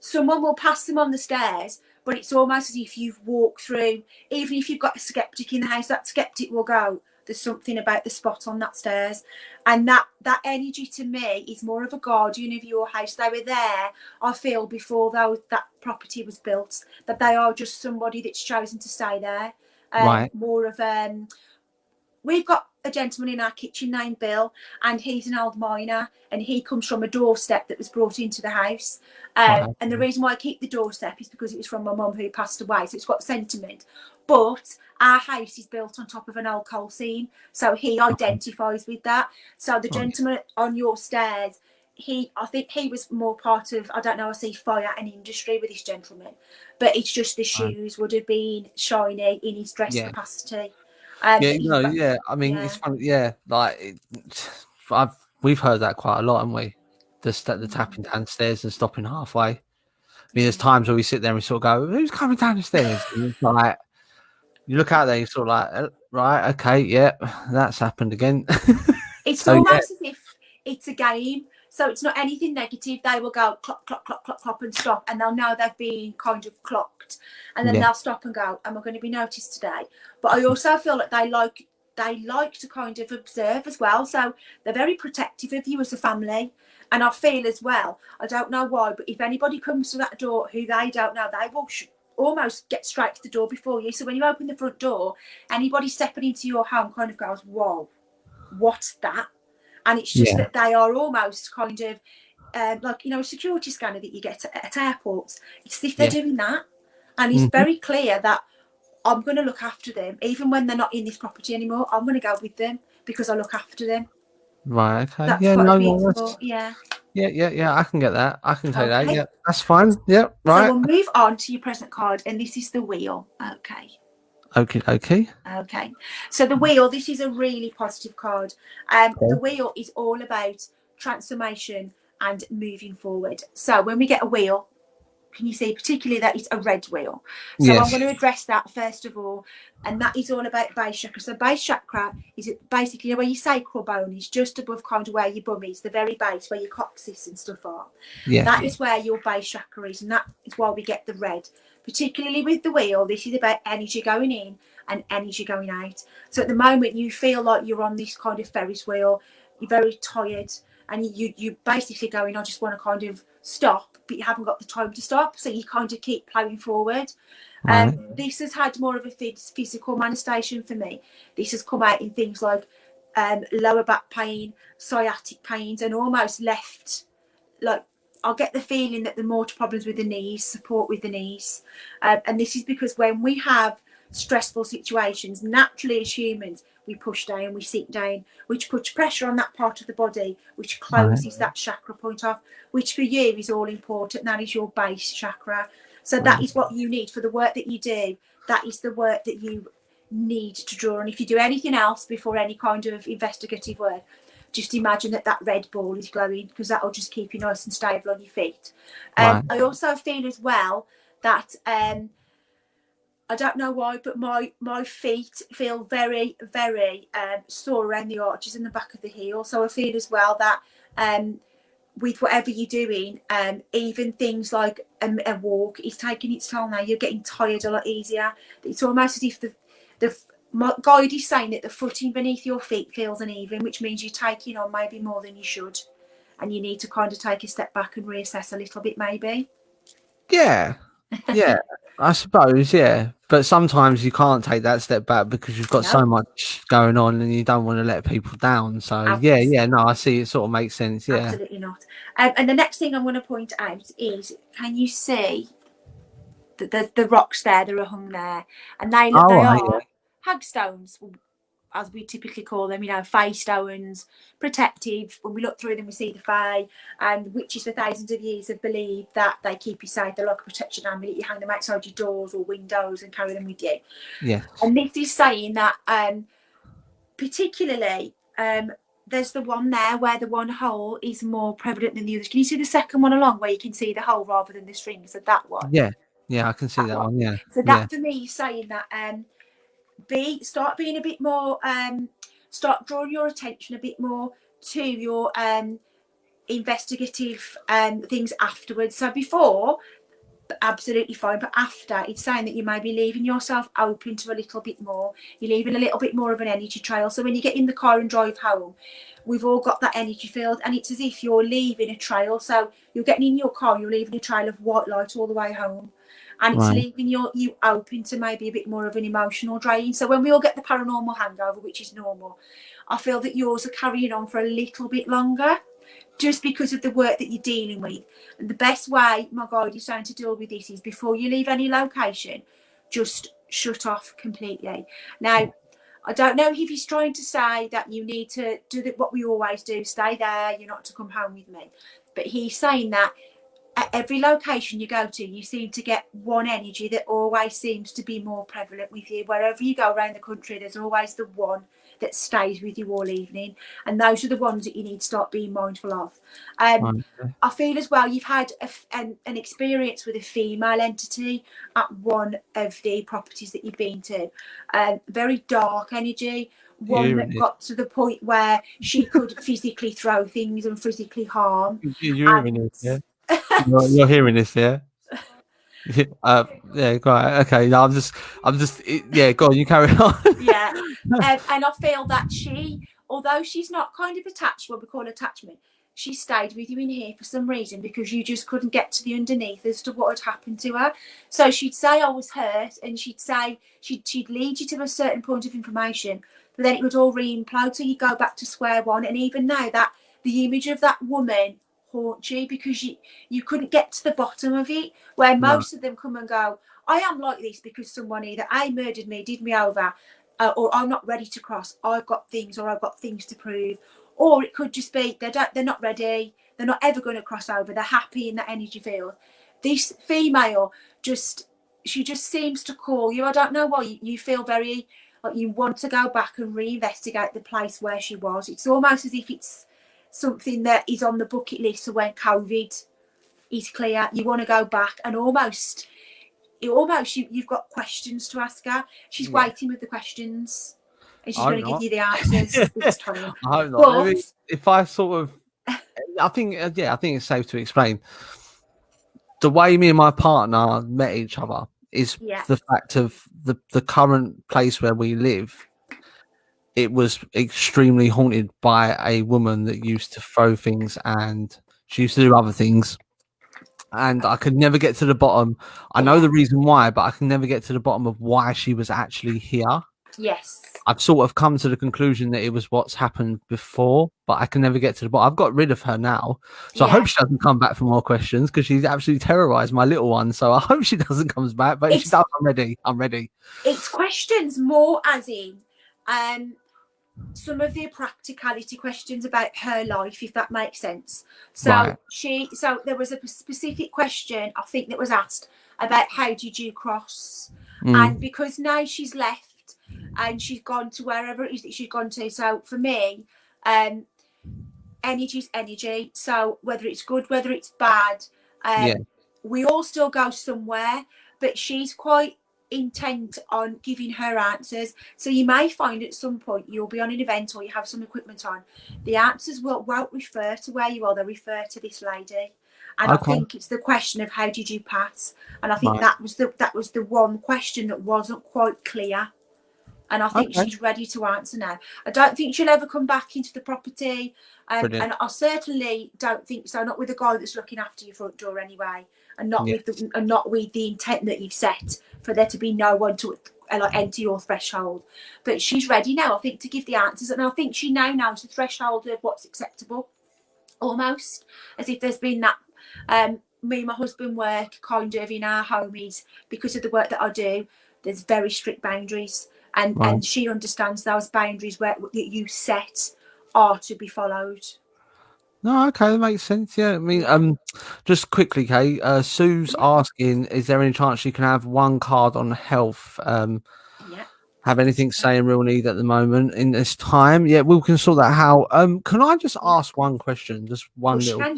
Someone will pass them on the stairs, but it's almost as if you've walked through. Even if you've got a skeptic in the house, that skeptic will go, there's something about the spot on that stairs. And that energy to me is more of a guardian of your house. They were there, I feel, before that property was built, that they are just somebody that's chosen to stay there. Right. More of we've got a gentleman in our kitchen named Bill, and he's an old miner, and he comes from a doorstep that was brought into the house. And the reason why I keep the doorstep is because it was from my mum who passed away, so it's got sentiment. But our house is built on top of an old coal seam, so he identifies with that. So the gentleman on your stairs, I think he was more part of, I don't know, I see fire and industry with this gentleman, but it's just the shoes would have been shiny in his dress capacity. I mean, it's funny. Like we've heard that quite a lot, haven't we? The tapping downstairs and stopping halfway. I mean, there's times where we sit there and we sort of go, "Who's coming down the stairs?" And it's like, you look out there, you're sort of like, "Right, okay, yeah, that's happened again." It's almost as if it's a game. So it's not anything negative. They will go clock, clock, clock, clock, clock, and stop, and they'll know they've been kind of clocked, and then they'll stop and go, "Am I going to be noticed today?" But I also feel that they like to kind of observe as well. So they're very protective of you as a family. And I feel as well, I don't know why, but if anybody comes to that door who they don't know, they will almost get straight to the door before you. So when you open the front door, anybody stepping into your home kind of goes, "Whoa, what's that?" And it's just that they are almost kind of like, you know, a security scanner that you get at airports. It's if they're doing that, and it's Mm-hmm. very clear that I'm going to look after them, even when they're not in this property anymore. I'm going to go with them because I look after them. Right. Okay. That's Yeah. quite No. beautiful. Yeah. Yeah. I can get that. I can take that. Okay. Yeah. That's fine. Yeah. So Right. we'll move on to your present card, and this is the wheel. Okay. Okay. Okay. Okay. So the wheel, this is a really positive card. The wheel is all about transformation and moving forward. So when we get a wheel, can you see particularly that it's a red wheel? So I'm Yes. going to address that first of all, and that is all about base chakra. So base chakra is basically where your sacral bone is, just above kind of where your bum is, the very base where your coccyx and stuff are. Yeah. That is where your base chakra is, and that is why we get the red. Particularly with the wheel, this is about energy going in and energy going out. So at the moment you feel like you're on this kind of Ferris wheel, you're very tired, and you basically going, I just want to kind of stop, but you haven't got the time to stop, so you kind of keep plowing forward. Right. This has had more of a physical manifestation for me. This has come out in things like lower back pain, sciatic pains, and almost left, like, I'll get the feeling that the more problems with the knees, support with the knees. And this is because when we have stressful situations, naturally as humans, we push down, we sit down, which puts pressure on that part of the body, which closes that chakra point off, which for you is all important. That is your base chakra. So that is what you need for the work that you do. That is the work that you need to draw. And if you do anything else before any kind of investigative work, just imagine that red ball is glowing, because that will just keep you nice and stable on your feet. I also feel as well that I don't know why, but my feet feel very, very sore around the arches and the back of the heel. So I feel as well that with whatever you're doing, even things like a walk is taking its toll now. You're getting tired a lot easier. It's almost as if my guide is saying that the footing beneath your feet feels uneven, which means you're taking on maybe more than you should, and you need to kind of take a step back and reassess a little bit, maybe. Yeah. I suppose. Yeah. But sometimes you can't take that step back because you've got so much going on, and you don't want to let people down. So yeah. No, I see. It sort of makes sense. Yeah. Absolutely not. And the next thing I'm going to point out is, can you see the rocks there that are hung there, and they are hagstones, as we typically call them, you know, fae stones, protective. When we look through them, we see the fae, and witches for thousands of years have believed that they keep you safe. They're like a protection amulet. You hang them outside your doors or windows and carry them with you. Yeah. And this is saying that particularly there's the one there where the one hole is more prevalent than the others. Can you see the second one along where you can see the hole rather than the string? So that one. Yeah, I can see that one. Yeah. So that for me is saying that start being a bit more, start drawing your attention a bit more to your investigative things afterwards. So before, absolutely fine, but after, it's saying that you may be leaving yourself open to a little bit more. You're leaving a little bit more of an energy trail. So when you get in the car and drive home, we've all got that energy field, and it's as if you're leaving a trail. So you're getting in your car, you're leaving a trail of white light all the way home, and it's leaving you open to maybe a bit more of an emotional drain. So when we all get the paranormal hangover, which is normal, I feel that yours are carrying on for a little bit longer, just because of the work that you're dealing with. And the best way, my guide is saying, to deal with this is, before you leave any location, just shut off completely. Now, I don't know if he's trying to say that you need to do what we always do, stay there, you're not to come home with me. But he's saying that at every location you go to, you seem to get one energy that always seems to be more prevalent with you. Wherever you go around the country, there's always the one that stays with you all evening, and those are the ones that you need to start being mindful of. I feel as well you've had an experience with a female entity at one of the properties that you've been to. Very dark energy, one that got to the point where she could physically throw things and physically harm. You're hearing this, yeah? You're hearing this, yeah? Yeah, right. Okay. No, yeah, go on, you carry on. Yeah. And I feel that she, although she's not kind of attached, what we call attachment, she stayed with you in here for some reason, because you just couldn't get to the underneath as to what had happened to her. So she'd say, I was hurt, and she'd say, she'd lead you to a certain point of information, but then it would all re-implode, so you go back to square one. And even now, that the image of that woman haunt you because you couldn't get to the bottom of it, where No. most of them come and go, I am like this because someone either A, murdered me, did me over, or I'm not ready to cross, I've got things to prove. Or it could just be they're not ready, they're not ever going to cross over, they're happy in that energy field. This female she just seems to call you. I don't know why. You feel very like you want to go back and reinvestigate the place where she was. It's almost as if it's something that is on the bucket list for when COVID is clear. You want to go back and you've got questions to ask her. She's waiting with the questions, and she's going to give you the answers this time. I hope not. I mean, if I sort of, I think it's safe to explain. The way me and my partner met each other is the fact of the current place where we live. It was extremely haunted by a woman that used to throw things, and she used to do other things. And I could never get to the bottom. I know the reason why, but I can never get to the bottom of why she was actually here. Yes. I've sort of come to the conclusion that it was what's happened before, but I can never get to the bottom. I've got rid of her now. So I hope she doesn't come back for more questions because she's absolutely terrorized my little one. So I hope she doesn't come back. But if she does, I'm ready. It's questions more as in some of the practicality questions about her life, if that makes sense. So so there was a specific question I think that was asked about how did you cross, and because now she's left and she's gone to wherever it is that she's gone to. So for me, energy is energy. So whether it's good, whether it's bad, we all still go somewhere, but she's quite intent on giving her answers. So you may find at some point you'll be on an event or you have some equipment on, the answers won't refer to where you are, they'll refer to this lady. And I think it's the question of how did you pass, and I think that was the one question that wasn't quite clear, and I think she's ready to answer now. I don't think she'll ever come back into the property, and I certainly don't think so, not with the guy that's looking after your front door anyway, and not with the intent that you've set for there to be no one to enter your threshold. But she's ready now, I think, to give the answers, and I think she now knows the threshold of what's acceptable, almost as if there's been that me and my husband work kind of in our home is, because of the work that I do, there's very strict boundaries, and she understands those boundaries that you set are to be followed. No, okay, that makes sense. Yeah, I mean, just quickly, Kay. Sue's asking, is there any chance she can have one card on health? Have anything saying real need at the moment in this time? Yeah, we can sort that out. Can I just ask one question? Just one little.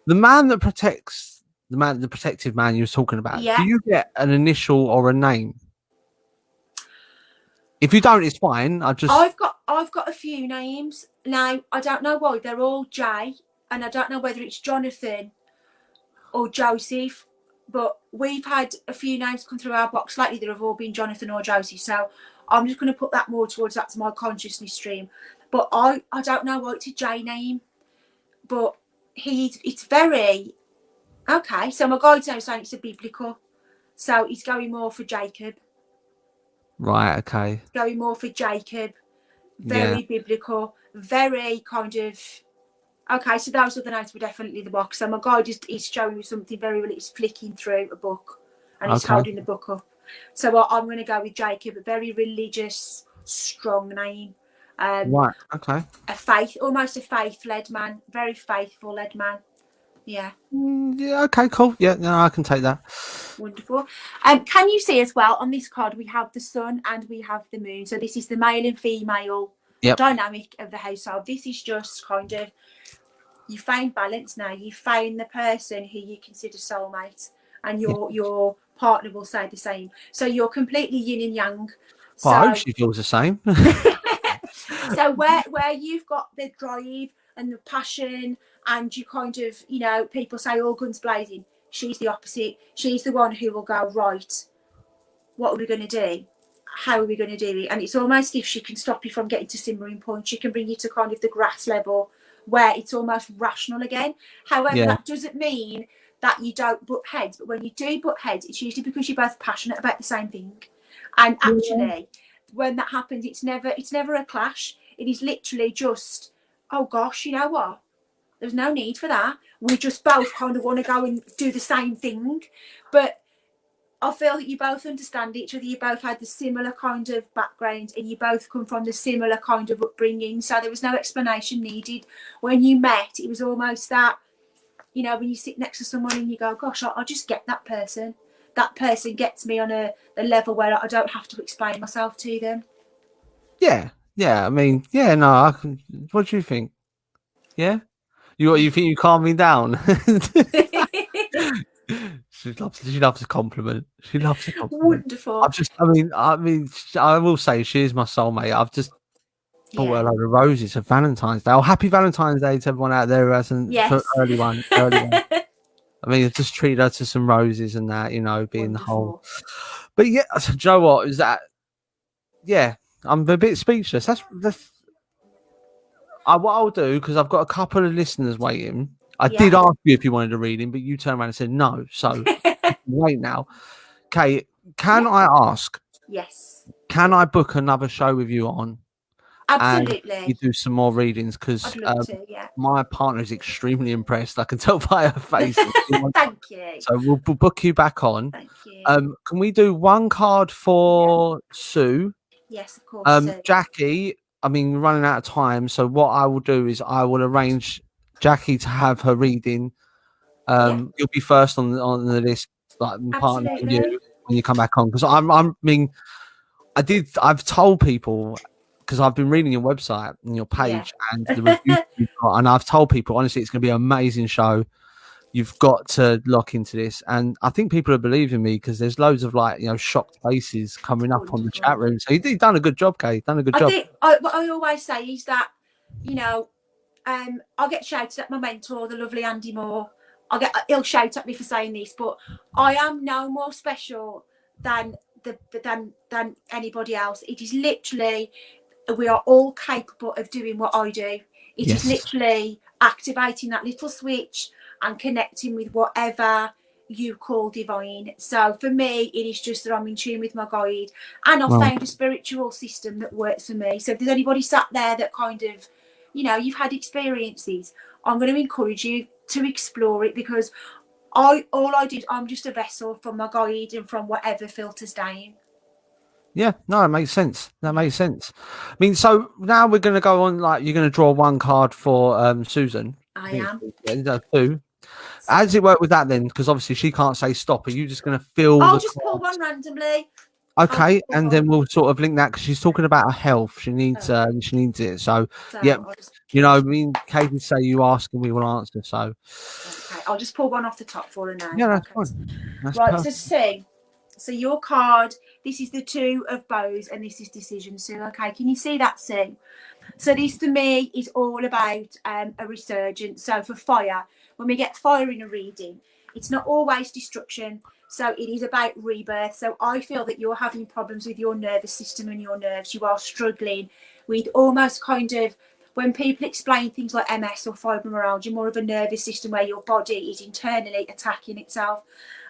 The man that protects the protective man you was talking about. Do you get an initial or a name? If you don't, it's fine. I've got a few names now. I don't know why they're all J, and I don't know whether it's Jonathan or Joseph, but we've had a few names come through our box lately that have all been Jonathan or Joseph. So I'm just going to put that more towards that's my consciousness stream. But I don't know why it's a J name, but it's very okay. So my guide's now saying it's a biblical, so he's going more for Jacob. Right, okay. Going more for Jacob. Very biblical, very kind of okay. So those are the names were definitely the box. So my guide is showing me something very really. It's flicking through a book and he's holding the book up. So I'm going to go with Jacob, a very religious, strong name. Right, okay. Almost a faith-led man, very faithful-led man. Yeah. Yeah, okay, cool. Yeah, no, I can take that. Wonderful. Can you see as well on this card we have the sun and we have the moon. So this is the male and female dynamic of the household. This is just kind of, you find balance now. You find the person who you consider soulmate, and your partner will say the same. So you're completely yin and yang. Well, I hope she feels the same. So where you've got the drive and the passion, and you kind of, people say all guns blazing, she's the opposite. She's the one who will go, right, what are we going to do? How are we going to do it? And it's almost if she can stop you from getting to simmering point, she can bring you to kind of the grass level where it's almost rational again. However, that doesn't mean that you don't butt heads, but when you do butt heads, it's usually because you're both passionate about the same thing. And actually, when that happens, it's never a clash. It is literally just, oh gosh, you know what? There's no need for that. We just both kind of want to go and do the same thing. But I feel that you both understand each other. You both had the similar kind of background, and you both come from the similar kind of upbringing. So there was no explanation needed. When you met, it was almost that, you know, when you sit next to someone and you go, gosh, I just get that person. That person gets me on a level where I don't have to explain myself to them. Yeah, yeah. I mean, yeah. No, I can. What do you think? Yeah, you think you calm me down? She loves a compliment. She loves a compliment. Wonderful. I mean, I will say she is my soulmate. I've just bought her a load of roses for Valentine's Day. Oh, happy Valentine's Day to everyone out there who hasn't. Yes. For early one. I mean, just treat her to some roses and that, you know, being the whole. But yeah, do you know what is that? Yeah, I'm a bit speechless. That's what I'll do, because I've got a couple of listeners waiting. I did ask you if you wanted to read him, but you turned around and said no. So wait now. Okay, can I ask? Yes. Can I book another show with you on? Absolutely. And you do some more readings, because my partner is extremely impressed. I can tell by her face. Thank you. So we'll book you back on. Thank you. Can we do one card for Sue? Yes, of course. Jackie, I mean, we're running out of time. So what I will do is I will arrange Jackie to have her reading. You'll be first on the list, like partner for you when you come back on. Because I've told people, because I've been reading your website and your page and the reviews you've got, and I've told people, honestly, it's going to be an amazing show. You've got to lock into this, and I think people are believing me, because there's loads of, like, you know, shocked faces coming up on the chat room. So you've done a good job, Kay. Done a good job. What I always say is that, you know, I get shouted at my mentor, the lovely Andy Moore. He'll shout at me for saying this, but I am no more special than anybody else. It is literally, we are all capable of doing what I do. It is literally activating that little switch and connecting with whatever you call divine. So for me, it is just that I'm in tune with my guide, and I've found a spiritual system that works for me. So if there's anybody sat there that kind of, you know, you've had experiences, I'm going to encourage you to explore it, because I'm just a vessel from my guide and from whatever filters down. Yeah, no, it makes sense. That makes sense. I mean, so now we're going to go on, like, you're going to draw one card for Susan. I am. Two. How does it work with that then? Because obviously she can't say stop. Are you just going to fill? I'll just pull one randomly. Okay, and then we'll sort of link that, because she's talking about her health. She needs it. So yeah, you know, I mean, Katie say you ask and we will answer. So okay, I'll just pull one off the top for her now. Yeah, that's fine. That's right, perfect. so your card, this is the Two of Bows and this is Decision, Sue. Okay, can you see that, Sue? So this to me is all about a resurgence. So for fire, when we get fire in a reading, it's not always destruction. So it is about rebirth. So I feel that you're having problems with your nervous system and your nerves. You are struggling with almost kind of, when people explain things like MS or fibromyalgia, more of a nervous system where your body is internally attacking itself.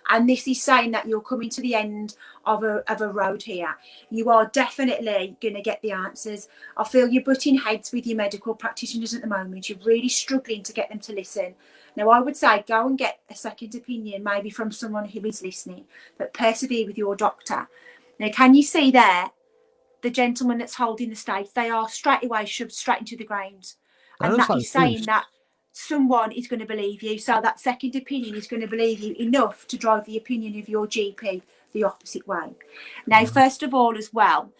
And this is saying that you're coming to the end of a road here. You are definitely going to get the answers. I feel you're butting heads with your medical practitioners at the moment. You're really struggling to get them to listen. Now, I would say go and get a second opinion, maybe from someone who is listening, but persevere with your doctor. Now, can you see there, the gentleman that's holding the stakes? They are straight away shoved straight into the ground. And that is saying that someone is going to believe you. So that second opinion is going to believe you enough to drive the opinion of your GP the opposite way. Now, first of all, as well,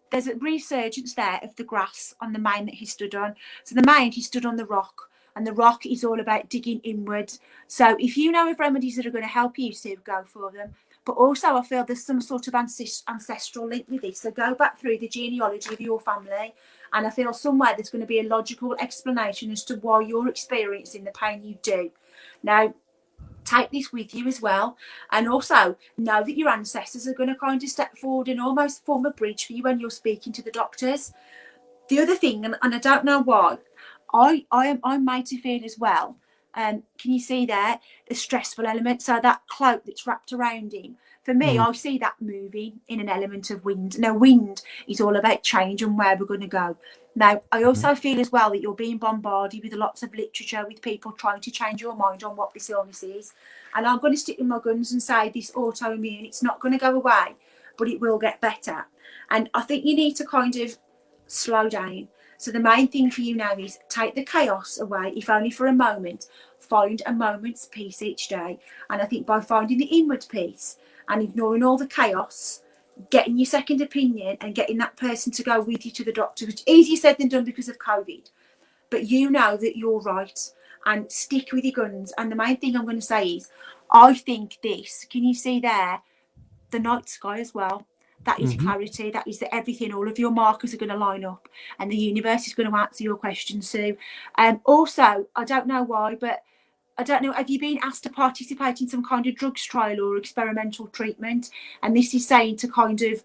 there's a resurgence there of the grass on the mound that he stood on. So the mound, he stood on the rock, and the rock is all about digging inwards. So if you know of remedies that are going to help you, Sue, go for them. But also, I feel there's some sort of ancestral link with this. So go back through the genealogy of your family, and I feel somewhere there's going to be a logical explanation as to why you're experiencing the pain you do. Now, take this with you as well, and also know that your ancestors are going to kind of step forward and almost form a bridge for you when you're speaking to the doctors. The other thing, and I don't know why, I'm made to feel as well Can you see there the stressful element? So that cloak that's wrapped around him. For me, I see that moving in an element of wind. Now, wind is all about change and where we're going to go. Now, I also feel as well that you're being bombarded with lots of literature, with people trying to change your mind on what this illness is. And I'm going to stick with my guns and say this autoimmune, it's not going to go away, but it will get better. And I think you need to kind of slow down. So the main thing for you now is take the chaos away, if only for a moment. Find a moment's peace each day. And I think by finding the inward peace and ignoring all the chaos, getting your second opinion and getting that person to go with you to the doctor, which is easier said than done because of COVID. But you know that you're right, and stick with your guns. And the main thing I'm going to say is, I think this, can you see there, the night sky as well? That is clarity. That is that everything, all of your markers are going to line up and the universe is going to answer your questions, Sue. Also, I don't know why, but I don't know, have you been asked to participate in some kind of drugs trial or experimental treatment? And this is saying to kind of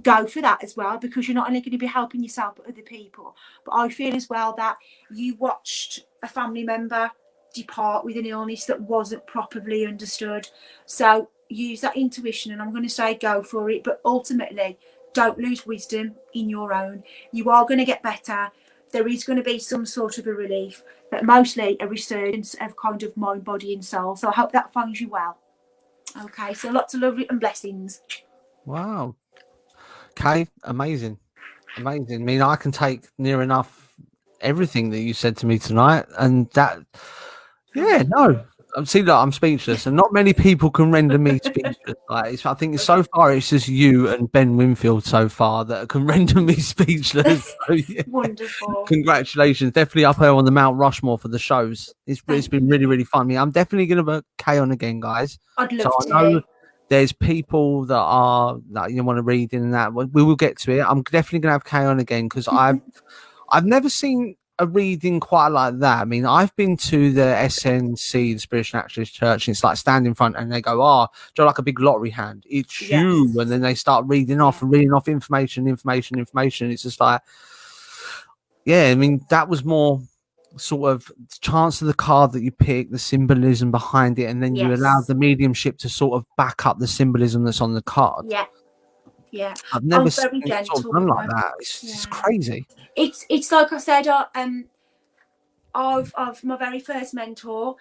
go for that as well, because you're not only going to be helping yourself but other people. But I feel as well that you watched a family member depart with an illness that wasn't properly understood. So use that intuition, and I'm going to say go for it, but ultimately don't lose wisdom in your own. You are going to get better. There is going to be some sort of a relief, but mostly a resurgence of kind of mind, body and soul. So I hope that finds you well. Okay, so lots of love and blessings. Wow. Okay, amazing. I mean, I can take near enough everything that you said to me tonight, and that, yeah, no. See, look, I'm speechless, and not many people can render me speechless. Like, I think so far it's just you and Ben Winfield so far that can render me speechless. So, yeah. Wonderful. Congratulations, definitely up there on the Mount Rushmore for the shows. It's been really, really fun. I'm definitely going to vote Kay on again, guys. I'd love so to. I know there's people that you want to read in that. We will get to it. I'm definitely going to have Kay on again because I've never seen a reading quite like that. I mean, I've been to the SNC, the Spiritual Naturalist Church, and it's like stand in front and they go, do you like a big lottery hand? It's you. And then they start reading off information. It's just like, yeah, I mean, that was more sort of chance of the card that you pick, the symbolism behind it, and then you allow the mediumship to sort of back up the symbolism that's on the card. Yeah. I've never seen it sort of done like that. It's crazy. It's like I said, of my very first mentor,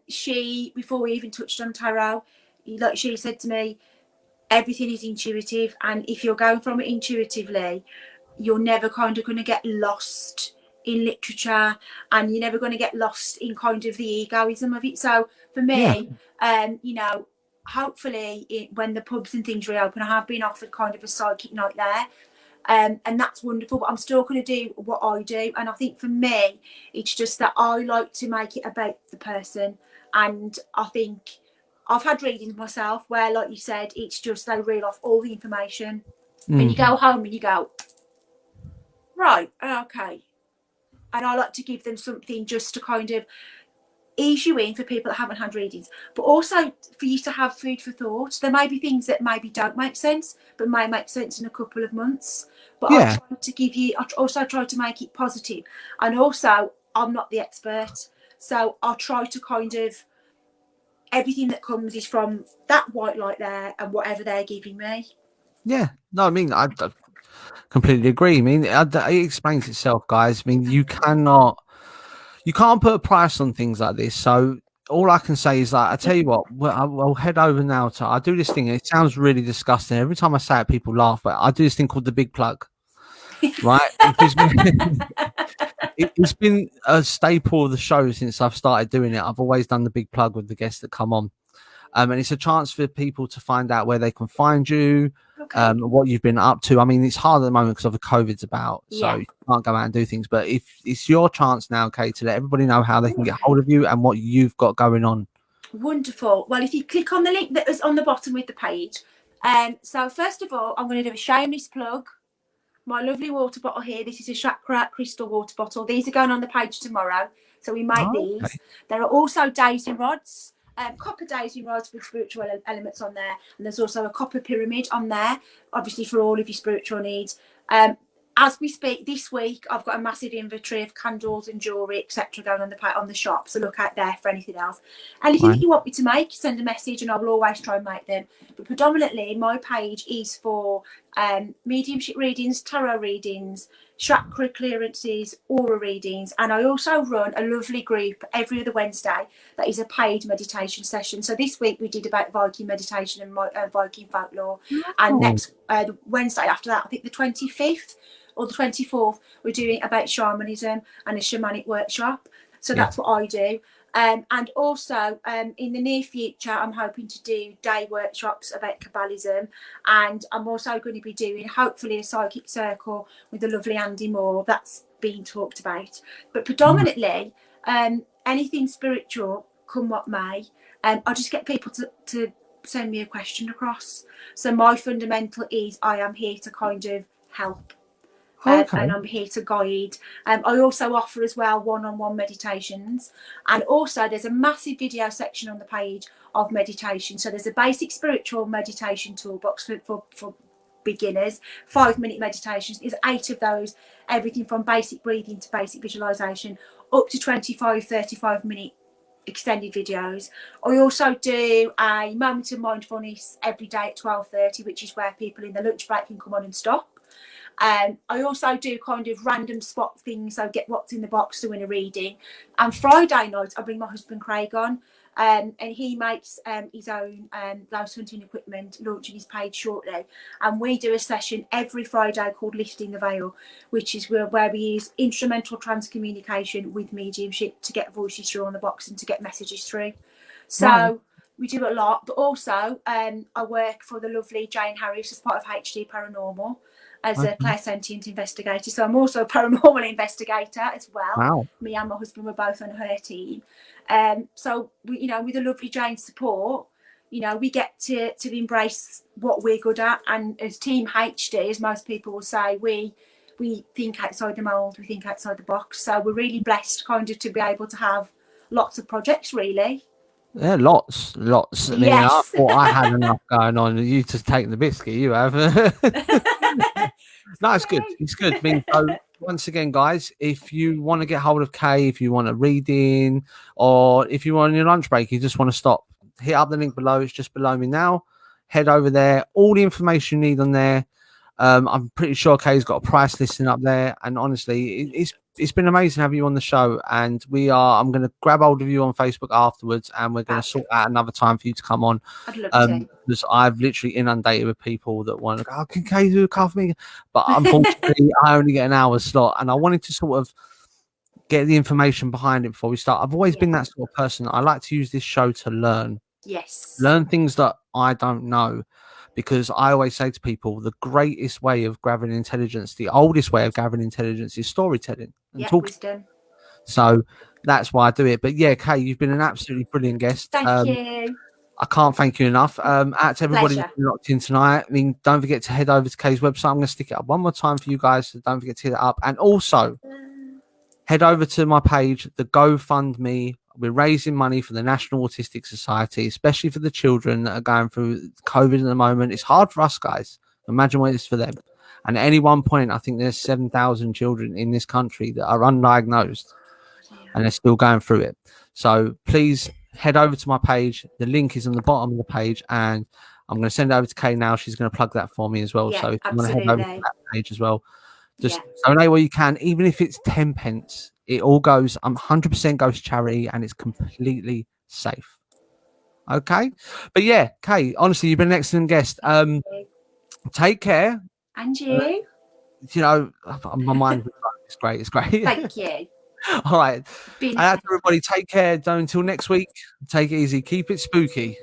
she, before we even touched on tarot, like she said to me, everything is intuitive, and if you're going from it intuitively, you're never kind of going to get lost in literature, and you're never going to get lost in kind of the egoism of it. So for me, you know, hopefully when the pubs and things reopen, I have been offered kind of a psychic night there. And that's wonderful, but I'm still going to do what I do. And I think for me, it's just that I like to make it about the person. And I think I've had readings myself where, like you said, it's just they reel off all the information and you go home and you go, right, okay. And I like to give them something just to kind of ease you in for people that haven't had readings, but also for you to have food for thought. There may be things that maybe don't make sense, but may make sense in a couple of months. But I try to give you, I also try to make it positive. And also, I'm not the expert, so I'll try to kind of, everything that comes is from that white light there and whatever they're giving me. Yeah, no, I mean, I completely agree. I mean, it explains itself, guys. I mean, you can't put a price on things like this. So all I can say is that I tell you what, I'll head over now to, I do this thing. It sounds really disgusting. Every time I say it, people laugh, but I do this thing called the big plug, right? It's been a staple of the show since I've started doing it. I've always done the big plug with the guests that come on. And it's a chance for people to find out where they can find you, what you've been up to. I mean, it's hard at the moment because of the COVID's about, so you can't go out and do things. But if it's your chance now, Kate, to let everybody know how they can get hold of you and what you've got going on. Wonderful. Well, if you click on the link that was on the bottom with the page. So first of all, I'm going to do a shameless plug. My lovely water bottle here. This is a Chakra crystal water bottle. These are going on the page tomorrow. So we make these. There are also daisy rods. Copper daisy rods with spiritual elements on there, and there's also a copper pyramid on there, obviously for all of your spiritual needs. as we speak this week, I've got a massive inventory of candles and jewellery, etc., going on the shop. So look out there for anything else. Anything that you want me to make, send a message, and I will always try and make them. But predominantly, my page is for mediumship readings, tarot readings, chakra clearances, aura readings, and I also run a lovely group every other Wednesday that is a paid meditation session. So this week we did about Viking meditation and Viking folklore, and next the Wednesday after that, I think the 25th or the 24th, we're doing about shamanism and a shamanic workshop. So that's what I do. And also in the near future, I'm hoping to do day workshops about Quabalism, and I'm also going to be doing hopefully a psychic circle with the lovely Andy Moore. That's being talked about. But predominantly anything spiritual, come what may. I just get people to send me a question across. So my fundamental is I am here to kind of help. And I'm here to guide. I also offer as well one-on-one meditations, and also there's a massive video section on the page of meditation. So there's a basic spiritual meditation toolbox for beginners, 5-minute meditations. There's 8 of those, everything from basic breathing to basic visualization, up to 25-35-minute extended videos. I also do a moment of mindfulness every day at 12:30, which is where people in the lunch break can come on and stop. I also do kind of random spot things, so get what's in the box to win a reading. And Friday night I bring my husband Craig on, and he makes his own ghost hunting equipment, launching his page shortly, and we do a session every Friday called Lifting the Veil, which is where we use instrumental transcommunication with mediumship to get voices through on the box and to get messages through. So we do a lot. But also I work for the lovely Jane Harris as part of HD Paranormal as a Clairsentient investigator. So I'm also a paranormal investigator as well. Wow. Me and my husband were both on her team. So we, with the lovely Jane's support, we get to embrace what we're good at. And as Team HD, as most people will say, we think outside the mould, we think outside the box. So we're really blessed kind of to be able to have lots of projects, really. Yeah, lots. I mean, I thought I had enough going on. You just taking the biscuit, you have. No, it's good. It's good. I mean, so once again, guys, if you want to get hold of Kay, if you want a reading, or if you're on your lunch break, you just want to stop, hit up the link below. It's just below me now. Head over there. All the information you need on there. I'm pretty sure Kay's got a price listing up there, and honestly, it's been amazing having you on the show. And I'm going to grab hold of you on Facebook afterwards, and we're going to sort out another time for you to come on. I'd love to. Because I've literally inundated with people that want to go, can Kay do a car for me? But unfortunately, I only get an hour slot, and I wanted to sort of get the information behind it before we start. I've always been that sort of person. I like to use this show to learn. Yes. Learn things that I don't know. Because I always say to people, the greatest way of gathering intelligence, the oldest way of gathering intelligence is storytelling and talking. Wisdom. So that's why I do it. But yeah, Kay, you've been an absolutely brilliant guest. Thank you. I can't thank you enough. Out to everybody that's been locked in tonight. I mean, don't forget to head over to Kay's website. I'm going to stick it up one more time for you guys. So don't forget to hit it up. And also, head over to my page, the GoFundMe. We're raising money for the National Autistic Society, especially for the children that are going through COVID at the moment. It's hard for us, guys. Imagine what it is for them. And at any one point, I think there's 7,000 children in this country that are undiagnosed and they're still going through it. So please head over to my page. The link is on the bottom of the page, and I'm going to send it over to Kay now. She's going to plug that for me as well. So if you want to head over to that page as well, just donate what you can, even if it's 10 pence. It all goes, 100% goes to charity, and it's completely safe. Okay? But yeah, Kay, honestly, you've been an excellent guest. Take care. And you? My mind, it's great. It's great. Thank you. All right. And everybody, take care. Until next week, take it easy. Keep it spooky.